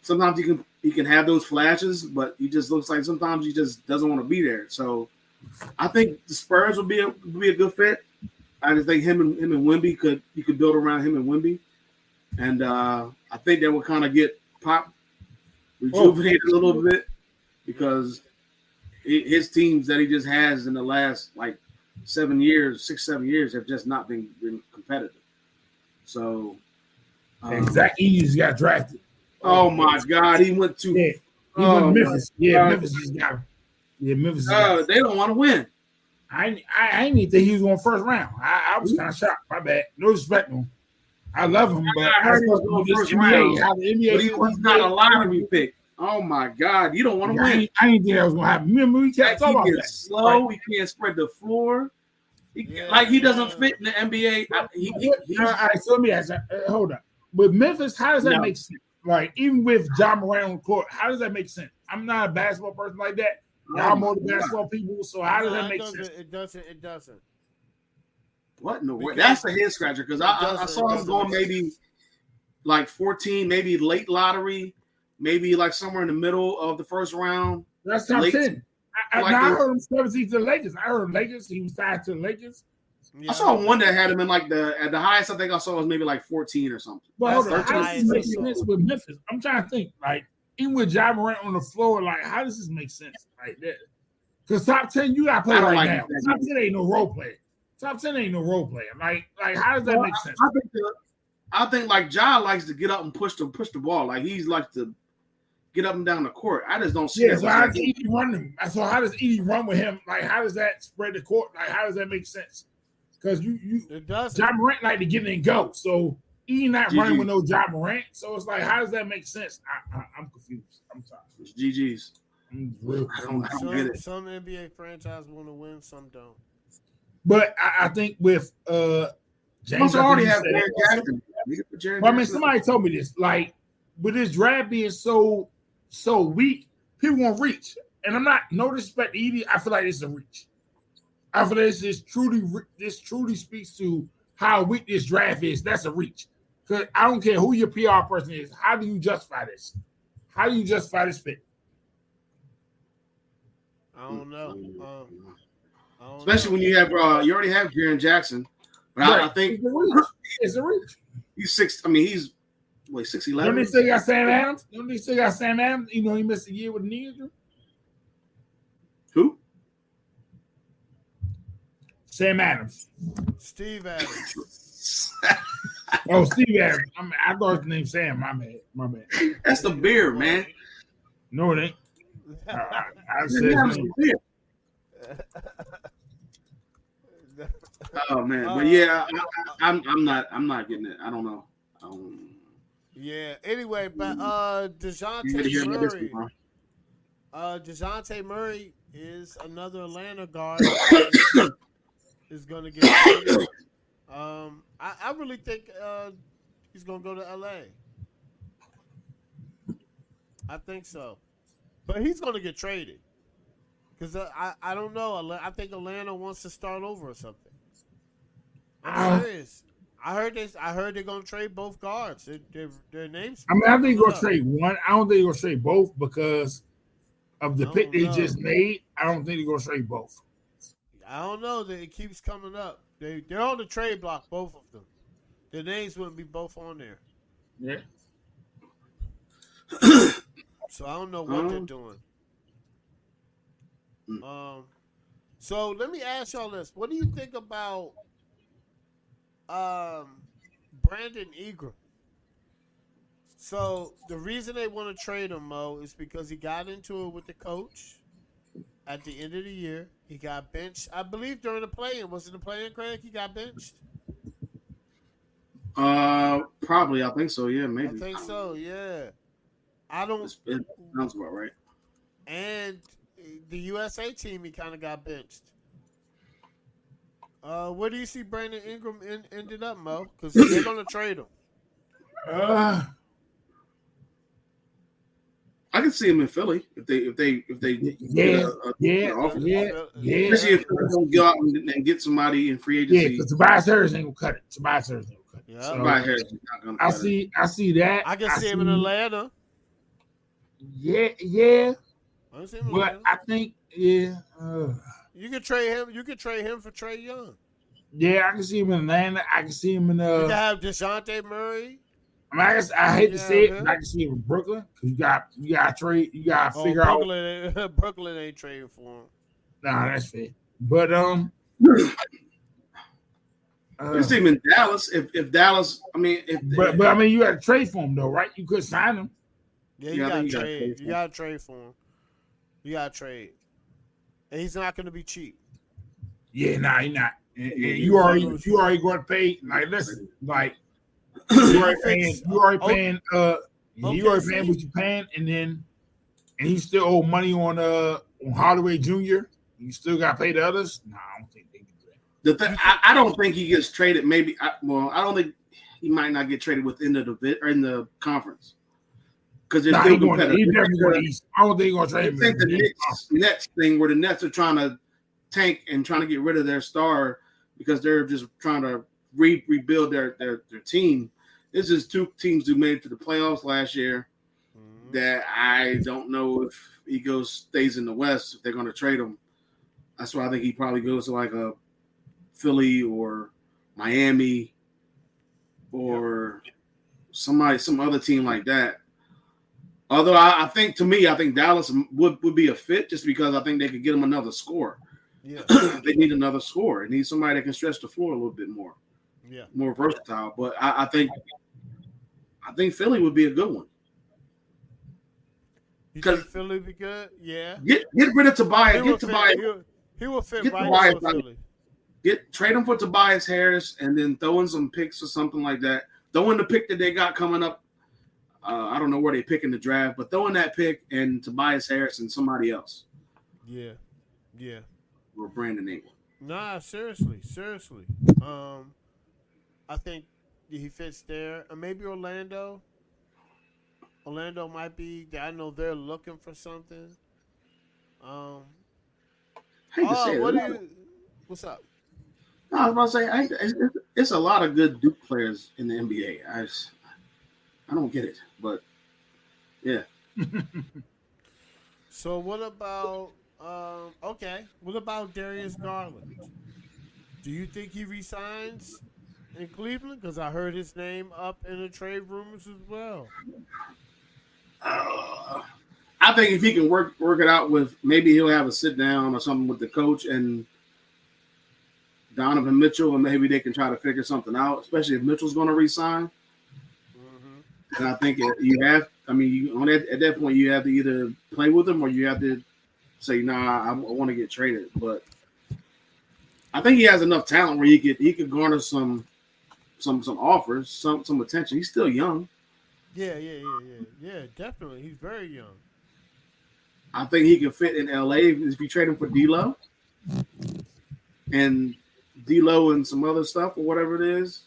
Sometimes he can have those flashes, but he just looks like sometimes he just doesn't want to be there. So I think the Spurs would be a good fit. I just think him and Wemby you could build around him and Wemby, and I think that would kind of get Pop rejuvenated a little bit because his teams that he just has in the last like 6-7 years have just not been competitive. So Zach Edey just got drafted. Oh my God, he went to he went to Memphis. Yeah, Memphis just got him. Yeah, Memphis. They don't want to win. I didn't even think he was going first round. I was kind of shocked. My bad. No respect to him. I love him, but I heard he was going first round. But he was not a lottery pick. Oh my God, you don't want to win. I didn't think that was going to happen. Remember, we can't talk about that. Slow. Right. He can't spread the floor. He doesn't fit in the NBA. All right, so let me ask you. Hold on. With Memphis, how does that make sense? Like, even with John Morant on the court, how does that make sense? I'm not a basketball person like that. Y'all more the basketball people, so how does that make sense? It doesn't. What in the world? That's a head scratcher because I saw him going maybe like 14, maybe late lottery, maybe like somewhere in the middle of the first round. That's top 10. I heard him 17 to the Lakers. I heard Lakers. He was tied to the Lakers. Yeah. I saw one that had him in like at the highest I think I saw was maybe like 14 or something. But hold on, how does this make sense with Memphis? I'm trying to think, like, even with Ja Morant on the floor, like, how does this make sense like that? Because top 10, you got to play right now. Top 10 ain't no role player. Top 10 ain't no role player. Like how does that make sense? I think like Ja likes to get up and push the ball. Like he's likes to get up and down the court. I just don't see that. So how does Edey run him? So how does Edey run with him? Like how does that spread the court? Like how does that make sense? Because it does. Ja Morant like to get in and go. So Edey not running with no Ja Morant. So it's like how does that make sense? I'm confused. I'm sorry. It's GG's. I don't get it. Some NBA franchise want to win, some don't. But I think with James already have Jared Jackson. I mean, somebody told me this. Like with this draft being so weak, people won't reach. And I'm not no disrespect to Edey. I feel like it's a reach. I feel like this truly speaks to how weak this draft is. That's a reach. Because I don't care who your PR person is. How do you justify this? How do you justify this pick? I don't know. Especially when you have you already have Jaren Jackson, but right. I think it's a reach. He's 6. I mean, he's 6'11". Don't they still got Sam Adams? You know, he missed a year with a knee injury. Who? Sam Adams. Steve Adams. Oh, Steve Adams. I thought his name Sam. My bad. That's the beer, man. No, it ain't. I said oh man, but yeah, I'm not getting it. I don't know. Yeah. Anyway, but DeJounte Murray is another Atlanta guard. Is going to get. I really think he's going to go to LA. I think so. But he's going to get traded. Because I don't know. I think Atlanta wants to start over or something. I serious. I heard they're gonna trade both guards. Their names. I mean, I think coming you're gonna up. trade one. I don't think you're gonna trade both because of the I pick don't they know. just made. I don't think they're gonna trade both. I don't know. It keeps coming up. They're on the trade block, both of them. Their names wouldn't be both on there. Yeah. So I don't know what they're doing. So let me ask y'all this: what do you think about Brandon Ingram? So the reason they want to trade him, Mo, is because he got into it with the coach at the end of the year. He got benched, I believe, during the play-in. Was it the play-in, Craig? He got benched. Probably. I think so. Yeah, maybe. I think so. Yeah. It sounds about right. And the USA team, he kind of got benched. Where do you see Brandon Ingram ended up, Mo? Because they're going to trade him. I can see him in Philly if they Yeah. Especially if they don't go out and get somebody in free Yeah, agency. because Tobias Harris ain't gonna cut it. Tobias Harris ain't gonna cut it. Yeah. So, Tobias Harris is not gonna cut it. I see that. I can see him in Atlanta. Yeah. I can see him in But Atlanta. I think, You could trade him. You could trade him for Trey Young. I can see him in Atlanta. I can see him in You could have DeJounte Murray. I mean, I hate to say it, Yeah. but I can see him in Brooklyn because you got trade, you got to figure out. Brooklyn ain't trading for him. Nah, that's fair. But I can see him in Dallas if Dallas. I mean, but I mean, you got to trade for him though, right? You could sign him. Yeah, you got to trade. You got to trade for him. You got to trade, and he's not going to be cheap. Yeah, nah, he's not. And you already going to pay. Like, listen, like you already paying what you paying, and you still owe money on Hardaway Jr. You still got to pay the others. Nah, I don't think they do that. I don't think he gets traded. Maybe I don't think he might not get traded within in the conference because they're still competitive. I don't think he's going to trade him. I think the Nets thing where the Nets are trying to tank and trying to get rid of their star because they're just trying to rebuild their team. This is two teams who made it to the playoffs last year that I don't know if he stays in the West if they're going to trade him. That's why I think he probably goes to like a Philly or Miami or some other team like that. Although I think Dallas would be a fit just because I think they could get him another score. Yeah, they need another score. They need somebody that can stretch the floor a little bit more. Yeah, more versatile. But I think Philly would be a good one. You think Philly would be good? Yeah. Get rid of Tobias. Get Tobias. He will fit Get right Tobias in Philly. Trade him for Tobias Harris and then throw in some picks or something like that. Throw in the pick that they got coming up. I don't know where they pick in the draft, but throw in that pick and Tobias Harris and somebody else. Yeah. Or Brandon Ingram. Nah, seriously. I think he fits there. Maybe Orlando. Orlando might be. I know they're looking for something. What's up? No, I was about to say, it's a lot of good Duke players in the NBA. I don't get it, but yeah. So what about what about Darius Garland? Do you think he resigns in Cleveland? Because I heard his name up in the trade rumors as well. I think if he can work it out with, maybe he'll have a sit down or something with the coach and Donovan Mitchell, and maybe they can try to figure something out, especially if Mitchell's going to resign. And I think you have, at that point, you have to either play with him or you have to say, nah, I want to get traded. But I think he has enough talent where he could garner some offers, some attention. He's still young. Yeah, definitely. He's very young. I think he can fit in LA if you trade him for D'Lo and some other stuff or whatever it is.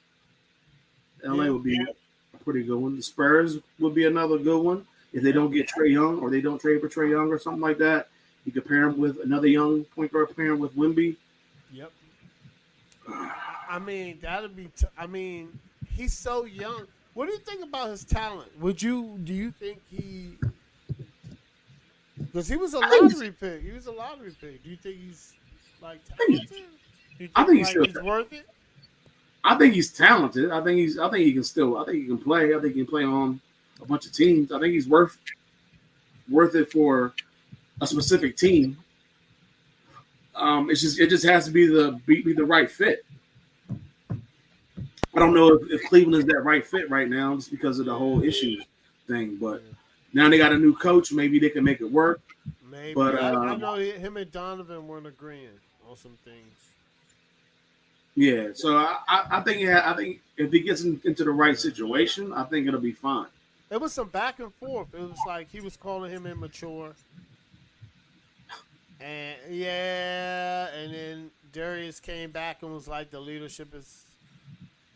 LA would be a pretty good one. The Spurs would be another good one if they don't get Trae Young or they don't trade for Trae Young or something like that. You could pair him with another young point guard, pair him with Wemby. Yep. I mean, that'd be. I mean, he's so young. What do you think about his talent? Do you think he? Because he was a I think lottery pick. He was a lottery pick. Do you think he's like think talented? Do you I think think he's like still. he's worth it? I think he's talented. I think he can still. I think he can play. I think he can play on a bunch of teams. I think he's worth it for a specific team. It just has to be the right fit. I don't know if Cleveland is that right fit right now, just because of the whole issues thing. But now they got a new coach. Maybe they can make it work. Maybe. But I know him and Donovan weren't agreeing on some things. yeah, so I think if he gets into the right situation, I think it'll be fine. It was some back and forth. It was like he was calling him immature. And and then Darius came back and was like, the leadership is.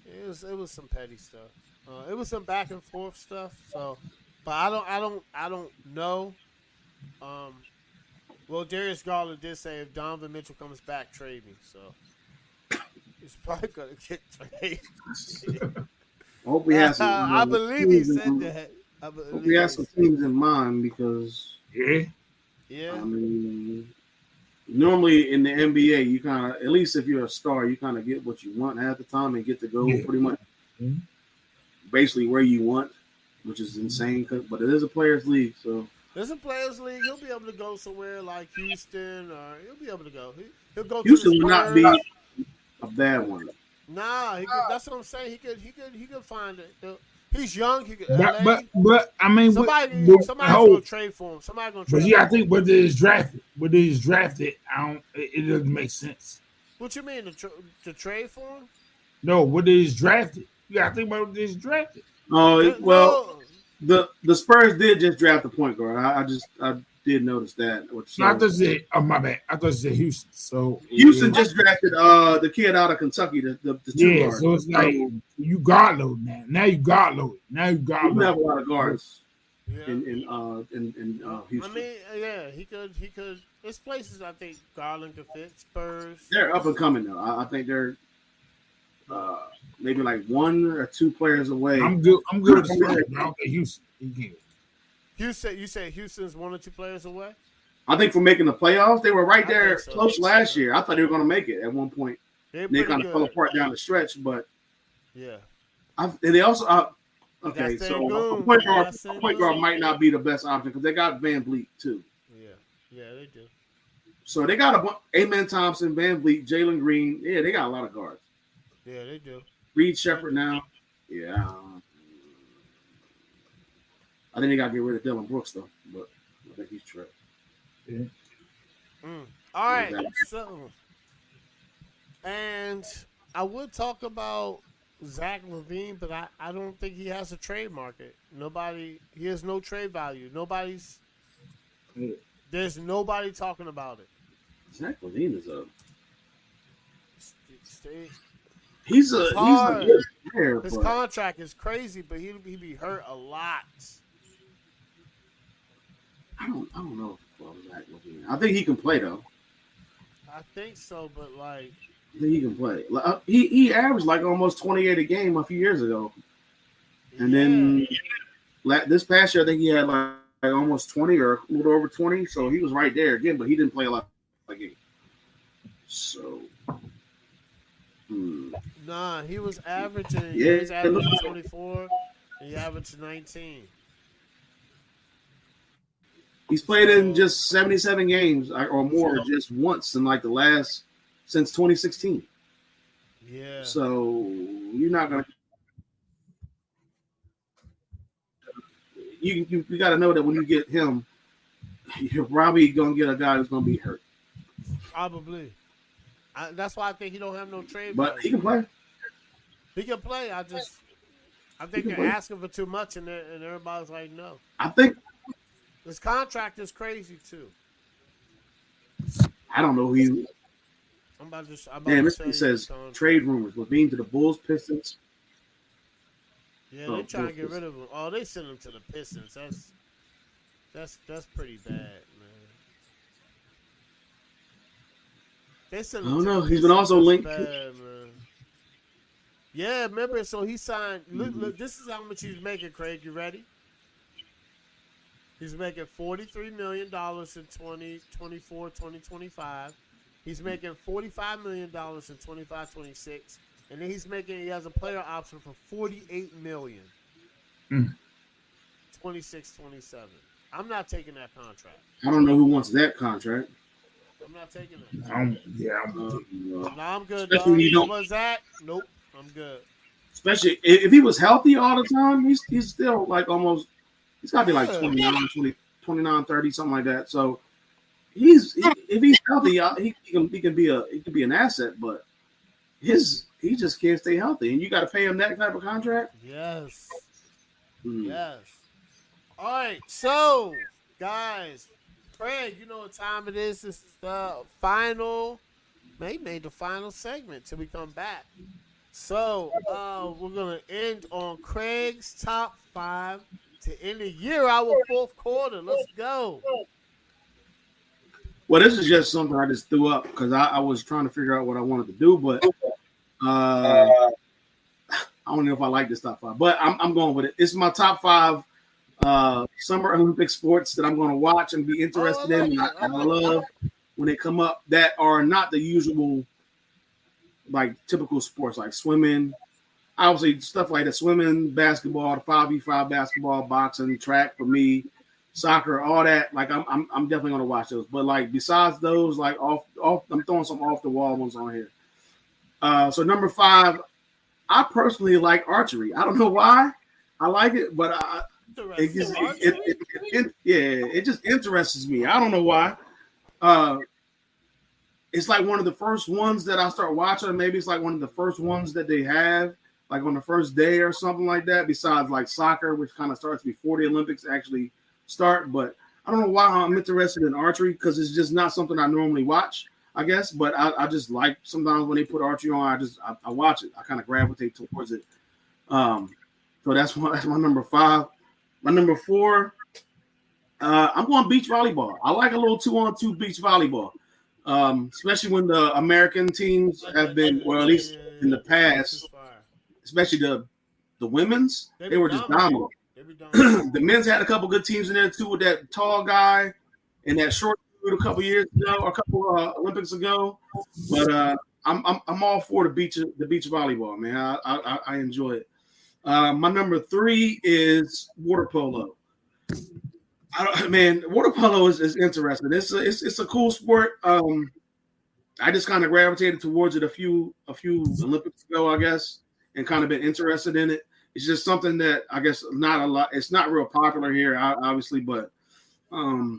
It was some petty stuff. It was some back and forth stuff. So, but I don't know. Well, Darius Garland did say if Donovan Mitchell comes back, trade me. So he's probably gonna get traded. I hope we have some. I believe he said that. Hope we have some teams in mind because yeah. I mean, normally in the NBA, you kind of, at least if you're a star, you kind of get what you want half the time and get to go pretty much basically where you want, which is insane. But it is a players' league, so there's a players' league. He'll be able to go somewhere like Houston, or he'll be able to go. He'll go. Houston to the would not be a bad one. Nah, that's what I'm saying. He could find it. He's young. He could. But I mean, somebody's gonna trade for him. Somebody's gonna trade. But yeah, I think whether he's drafted, it doesn't make sense. What you mean to trade for him? No, whether he's drafted. You gotta think about whether he's drafted. Oh well, the Spurs did just draft the point guard. I did notice that. No, I thought you said, my bad. I thought you said Houston. So Houston just drafted the kid out of Kentucky, the two guard. So it's like you guard load now. Now you guard load. We have a lot of guards in Houston. I mean, yeah, he could. There's places I think Garland could fit. Spurs. They're up and coming though. I think they're maybe like 1 or 2 players away. I'm good with Spurs, but I don't think Houston. You say Houston's 1 or 2 players away? I think for making the playoffs, they were right there close last year. I thought they were going to make it at one point. They kind of fell apart down the stretch, but yeah. And they also okay. So a point guard might not be the best option because they got Van Vliet too. Yeah, they do. So they got Amen Thompson, Van Vliet, Jalen Green. Yeah, they got a lot of guards. Yeah, they do. Reed Shepherd now. Yeah. I think they got to get rid of Dylan Brooks, though. But I think he's trash. Yeah. All right. So, and I would talk about Zach LaVine, but I don't think he has a trade market. He has no trade value. There's nobody talking about it. Zach LaVine is He's a good player. His contract is crazy, but he be hurt a lot. I don't know if Zach LaVine. I think he can play though. I think so, but like I think he can play. He averaged like almost 28 a game a few years ago, and then this past year I think he had like almost 20 or a little over 20. So he was right there again, but he didn't play a lot of games. So. Nah, he was averaging. Yeah, he was averaging 24. And he averaged 19. He's played in just 77 games or more just once in like since 2016. Yeah. So you're not gonna. You got to know that when you get him, you're probably gonna get a guy who's gonna be hurt. Probably. That's why I think he don't have no trade. But he can play. He can play. I think they're asking for too much, and everybody's like, no. I think his contract is crazy too. I don't know who he. I'm about to this says trade rumors. LaVine to the Bulls, Pistons. Yeah, they're trying to get rid of him. Oh, they sent him to the Pistons. That's pretty bad, man. They sent him. I don't know. He's been also linked. Bad, man. Yeah, remember? So he signed. Look, this is how much he's making, Craig. You ready? He's making $43 million in 2024, 2025. He's making $45 million in 25, 26. And then he has a player option for $48 million. 26, 27. I'm not taking that contract. I don't know who wants that contract. I'm not taking it. I'm No, I'm good. Especially when you don't. What's that? Nope. I'm good. Especially if he was healthy all the time, he's still like almost. He's got to be like 29, 30, something like that. So if he's healthy, he can be an asset, but he just can't stay healthy, and you got to pay him that type of contract. Yes. Yes. All right. So, guys, Craig, you know what time it is. This is the final, maybe the final segment till we come back. So, we're going to end on Craig's top 5 to end the year, our fourth quarter. Let's go. Well, this is just something I just threw up because I was trying to figure out what I wanted to do, but I don't know if I like this top 5, but I'm going with it. It's my top 5 Summer Olympic sports that I'm going to watch and be interested in. I love when they come up that are not the usual, like typical sports, like swimming. Obviously, stuff like the swimming, basketball, the 5v5 basketball, boxing, track for me, soccer, all that. Like I'm definitely gonna watch those. But like besides those, like off, I'm throwing some off the wall ones on here. So number 5, I personally like archery. I don't know why I like it, but it just interests me. I don't know why. It's like one of the first ones that I start watching. Maybe it's like one of the first ones that they have, like on the first day or something like that. Besides like soccer, which kind of starts before the Olympics actually start. But I don't know why I'm interested in archery because it's just not something I normally watch, I guess. But I just like sometimes when they put archery on, I watch it. I kind of gravitate towards it. So that's my number 5. My number 4, I'm going beach volleyball. I like a little 2-on-2 beach volleyball. Especially when the American teams have been, or at least in the past, especially the women's, they were just dominant. The men's had a couple good teams in there too, with that tall guy and that short dude a couple years ago, or a couple Olympics ago. But I'm all for the beach volleyball, man. I enjoy it. My number 3 is water polo. Water polo is interesting. It's a cool sport. I just kind of gravitated towards it a few Olympics ago, I guess, and kind of been interested in it. It's just something that I guess not a lot. It's not real popular here, obviously, but I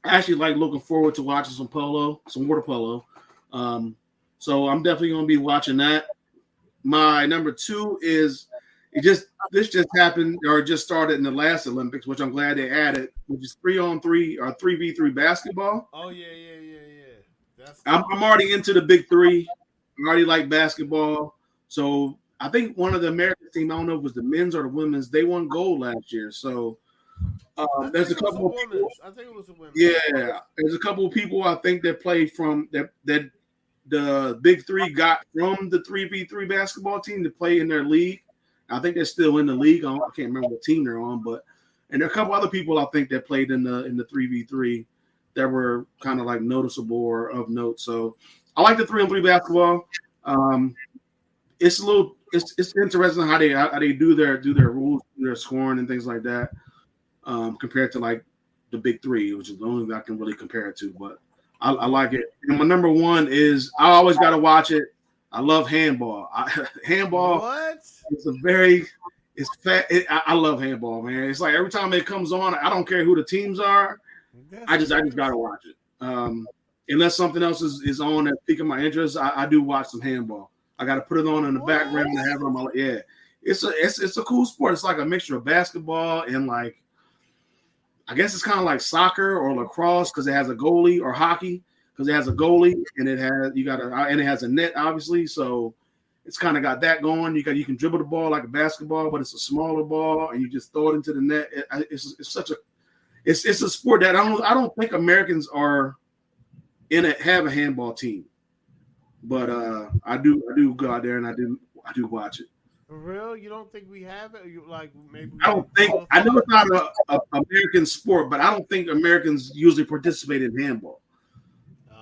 actually like looking forward to watching some water polo. So I'm definitely going to be watching that. My number 2 is this just happened or just started in the last Olympics, which I'm glad they added, which is 3-on-3 or 3v3 basketball. Oh yeah. I'm already into the big 3. I already like basketball. So I think one of the American team, I don't know if it was the men's or the women's, they won gold last year. So there's a couple of people. I think it was the women's. Yeah, there's a couple of people I think that play from that the big 3 got from the 3v3 basketball team to play in their league. I think they're still in the league. I can't remember what team they're on, and there are a couple other people I think that played in the 3v3 that were kind of like noticeable or of note. So I like the 3-on-3 basketball. It's interesting how they do their rules, their scoring and things like that, compared to like the big 3, which is the only thing I can really compare it to. But I like it. And my number 1 is I always got to watch it. I love handball. Handball. What? I love handball, man. It's like every time it comes on, I don't care who the teams are. I just gotta watch it. Unless something else is on that's piquing my interest, I do watch some handball. I got to put it on in the background and have it on my It's a cool sport. It's like a mixture of basketball and like I guess it's kind of like soccer or lacrosse because it has a goalie, or hockey because it has a goalie and it has a net, obviously. So it's kind of got that going. You can dribble the ball like a basketball, but it's a smaller ball and you just throw it into the net. It's a sport that I don't think Americans are have a handball team, but I do go out there and I do watch it. For real? You don't think we have it? Or you like maybe? I don't think. I know it's not a American sport, but I don't think Americans usually participate in handball.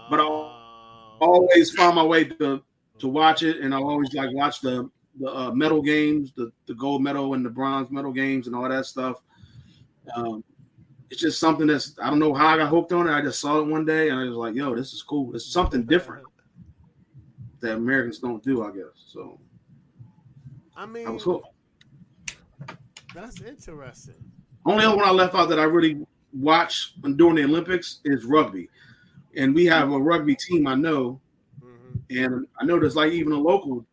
But I'll always find my way to watch it, and I'll always like watch the medal games, the gold medal and the bronze medal games, and all that stuff. It's just something that's I don't know how I got hooked on it. I just saw it one day, and I was like, "Yo, this is cool. It's something different that Americans don't do, I guess." So, I mean, I was hooked. That's interesting. Only other one I left out that I really watch during the Olympics is rugby, and we have a rugby team I know, and I know there's like even a local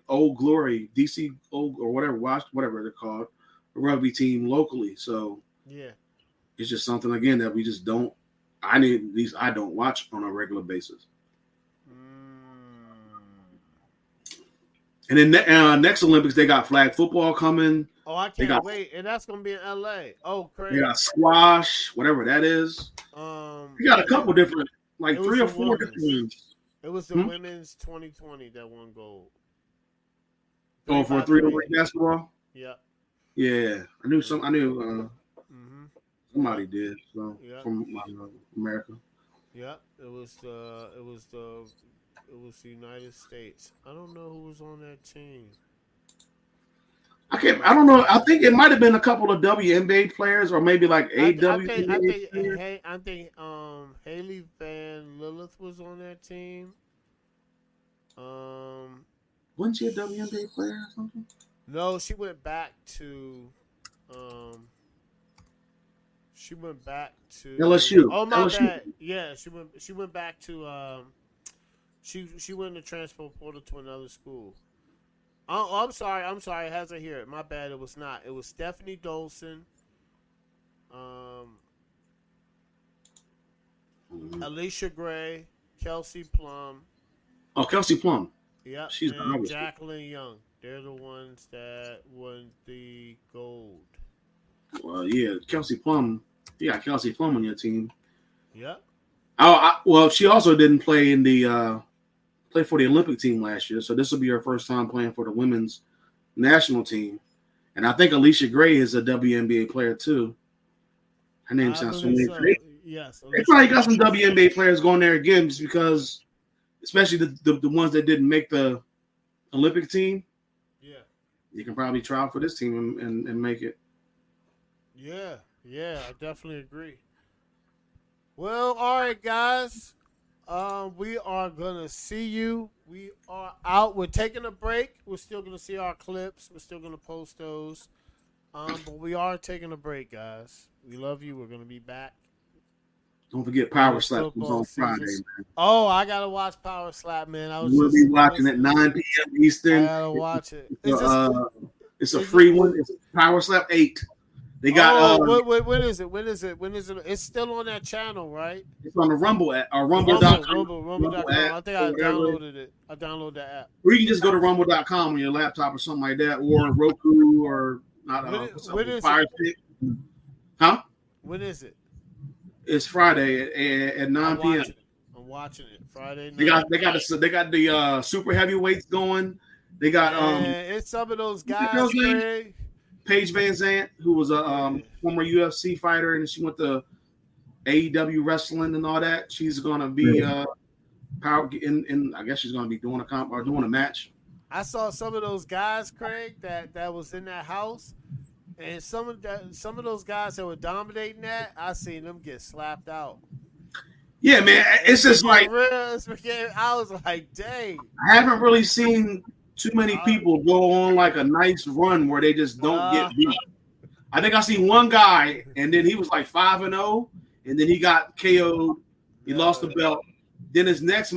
Old Glory, DC Old or whatever they're called, a rugby team locally. So yeah, it's just something again that we just don't. I don't watch on a regular basis. And then next Olympics they got flag football coming. Oh, I can't wait, and that's gonna be in LA. Oh, crazy! They got squash, whatever that is. We got a couple different, like 3 or 4 different ones. It was the women's 2020 that won gold. Oh, for 3-on-3 basketball. Yep. Yeah, I knew somebody did. So from America. Yep. It was the United States. I don't know who was on that team. I don't know. I think it might have been a couple of WNBA players, or maybe like WNBA players. I think Haley Van Lilith was on that team. Wasn't she a WNBA player or something? No, she went back to LSU. Oh my LSU. bad. Yeah, she went back to she went to transfer portal to another school. Oh, I'm sorry. It has it here. My bad. It was not. It was Stephanie Dolson, Alicia Gray, Kelsey Plum. Oh, Kelsey Plum. Yep. She's and Jacqueline Young. They're the ones that won the gold. Well, yeah, Kelsey Plum. You got Kelsey Plum on your team. Yep. Well, she also didn't play in the play for the Olympic team last year, so this will be her first time playing for the women's national team. And I think Alicia Gray is a WNBA player too. Her name sounds familiar. Yes. They probably got some WNBA players going there again, just because, especially the ones that didn't make the Olympic team. Yeah. You can probably try out for this team and make it. Yeah, I definitely agree. Well, all right, guys. We are gonna see you. We are out. We're taking a break. We're still gonna see our clips. We're still gonna post those. But we are taking a break, guys. We love you. We're gonna be back. Don't forget Power Slap was on Friday, man. Oh, I gotta watch Power Slap, man. We'll be watching at 9 p.m. Eastern. I gotta watch it. It's a free one. It's Power Slap 8. They got. When is it? It's still on that channel, right? It's on the Rumble app or Rumble.com. Rumble.com. I think I downloaded it. I downloaded the app. Or you can just go to Rumble.com on your laptop or something like that, or Roku or Fire Stick. Huh? When is it? It's Friday at 9 p.m. I'm watching it Friday night. They got the super heavyweights going. They got it's some of those guys. Paige Van Zandt, who was a former UFC fighter, and she went to AEW wrestling and all that. She's gonna be power in. I guess she's gonna be doing a match. I saw some of those guys, Craig, that was in that house, and some of those guys that were dominating that, I seen them get slapped out. Yeah, man, it's just like I was like, dang. I haven't really seen too many people go on like a nice run where they just don't get beat. I think I seen one guy, and then he was like 5-0, and then he got KO'd. He lost the belt. Then his next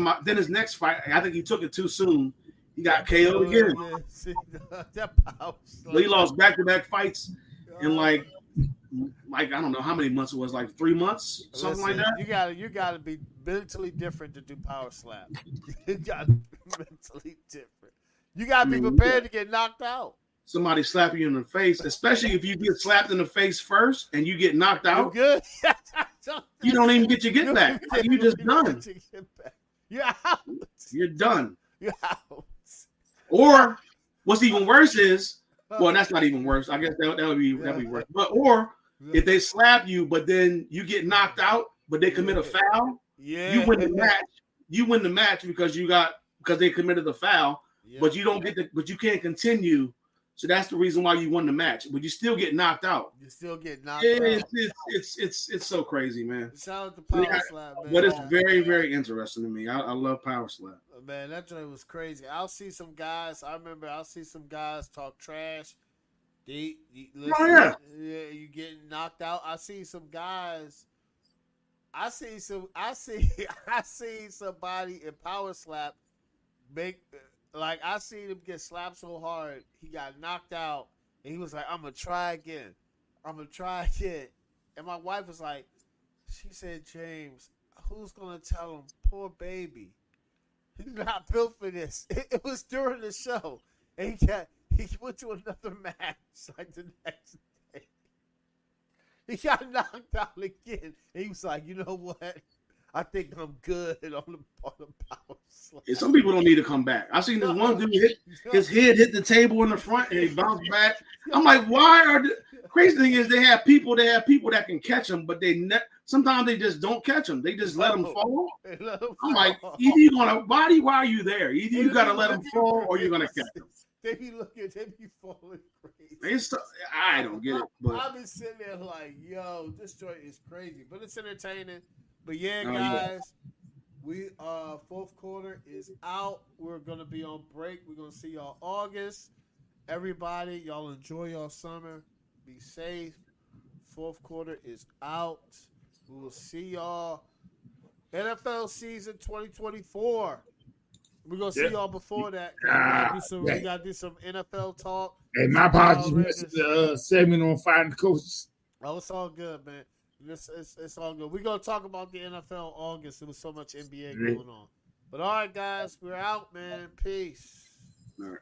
fight, I think he took it too soon. He got KO'd again. He lost back-to-back fights in like I don't know how many months it was, like 3 months, something like that. You gotta be mentally different to do Power Slap. You gotta be mentally different. You gotta be prepared to get knocked out. Somebody slap you in the face, especially if you get slapped in the face first and you get knocked out. You're good. You don't even get your get back. You just done. You're out. You're done. You're out. Or What's even worse is, well, that's not even worse. I guess that'd be worse. But or if they slap you, but then you get knocked out, but they commit a foul, you win the match. You win the match because they committed the foul, but you don't but you can't continue. So that's the reason why you won the match, but you still get knocked out. You still get knocked out. It's so crazy, man. Shout out to Power Slap, man. But it's very, very interesting to me. I love Power Slap. Man, that joint was crazy. I'll see some guys talk trash. Listen, you getting knocked out. I see some guys. I see somebody in Power Slap I seen him get slapped so hard he got knocked out, and he was like, "I'm gonna try again. And my wife was like, she said, "James, who's gonna tell him, poor baby, he's not built for this." It was during the show, and he went to another match like the next day. He got knocked out again, and he was like, "You know what? I think I'm good on the Power Slap." Yeah, some people don't need to come back. I seen this one dude his head hit the table in the front and he bounced back. I'm like, why are the crazy thing is they have people that can catch them, but sometimes they just don't catch them. They just let them fall. I'm like, either you gonna why are you there? Either you gotta let them fall or you're gonna catch them. They be falling crazy. I don't get it. But I've been sitting there like, yo, this joint is crazy, but it's entertaining. But yeah, guys, we fourth quarter is out. We're gonna be on break. We're gonna see y'all August. Everybody, y'all enjoy your summer. Be safe. Fourth quarter is out. We will see y'all NFL season 2024. We're gonna see y'all before that. We gotta do some NFL talk. Hey, my apologies, missed the segment on finding coaches. Oh, it's all good, man. It's all good. We're going to talk about the NFL August. There was so much NBA going on. But all right, guys, we're out, man. Peace. all right.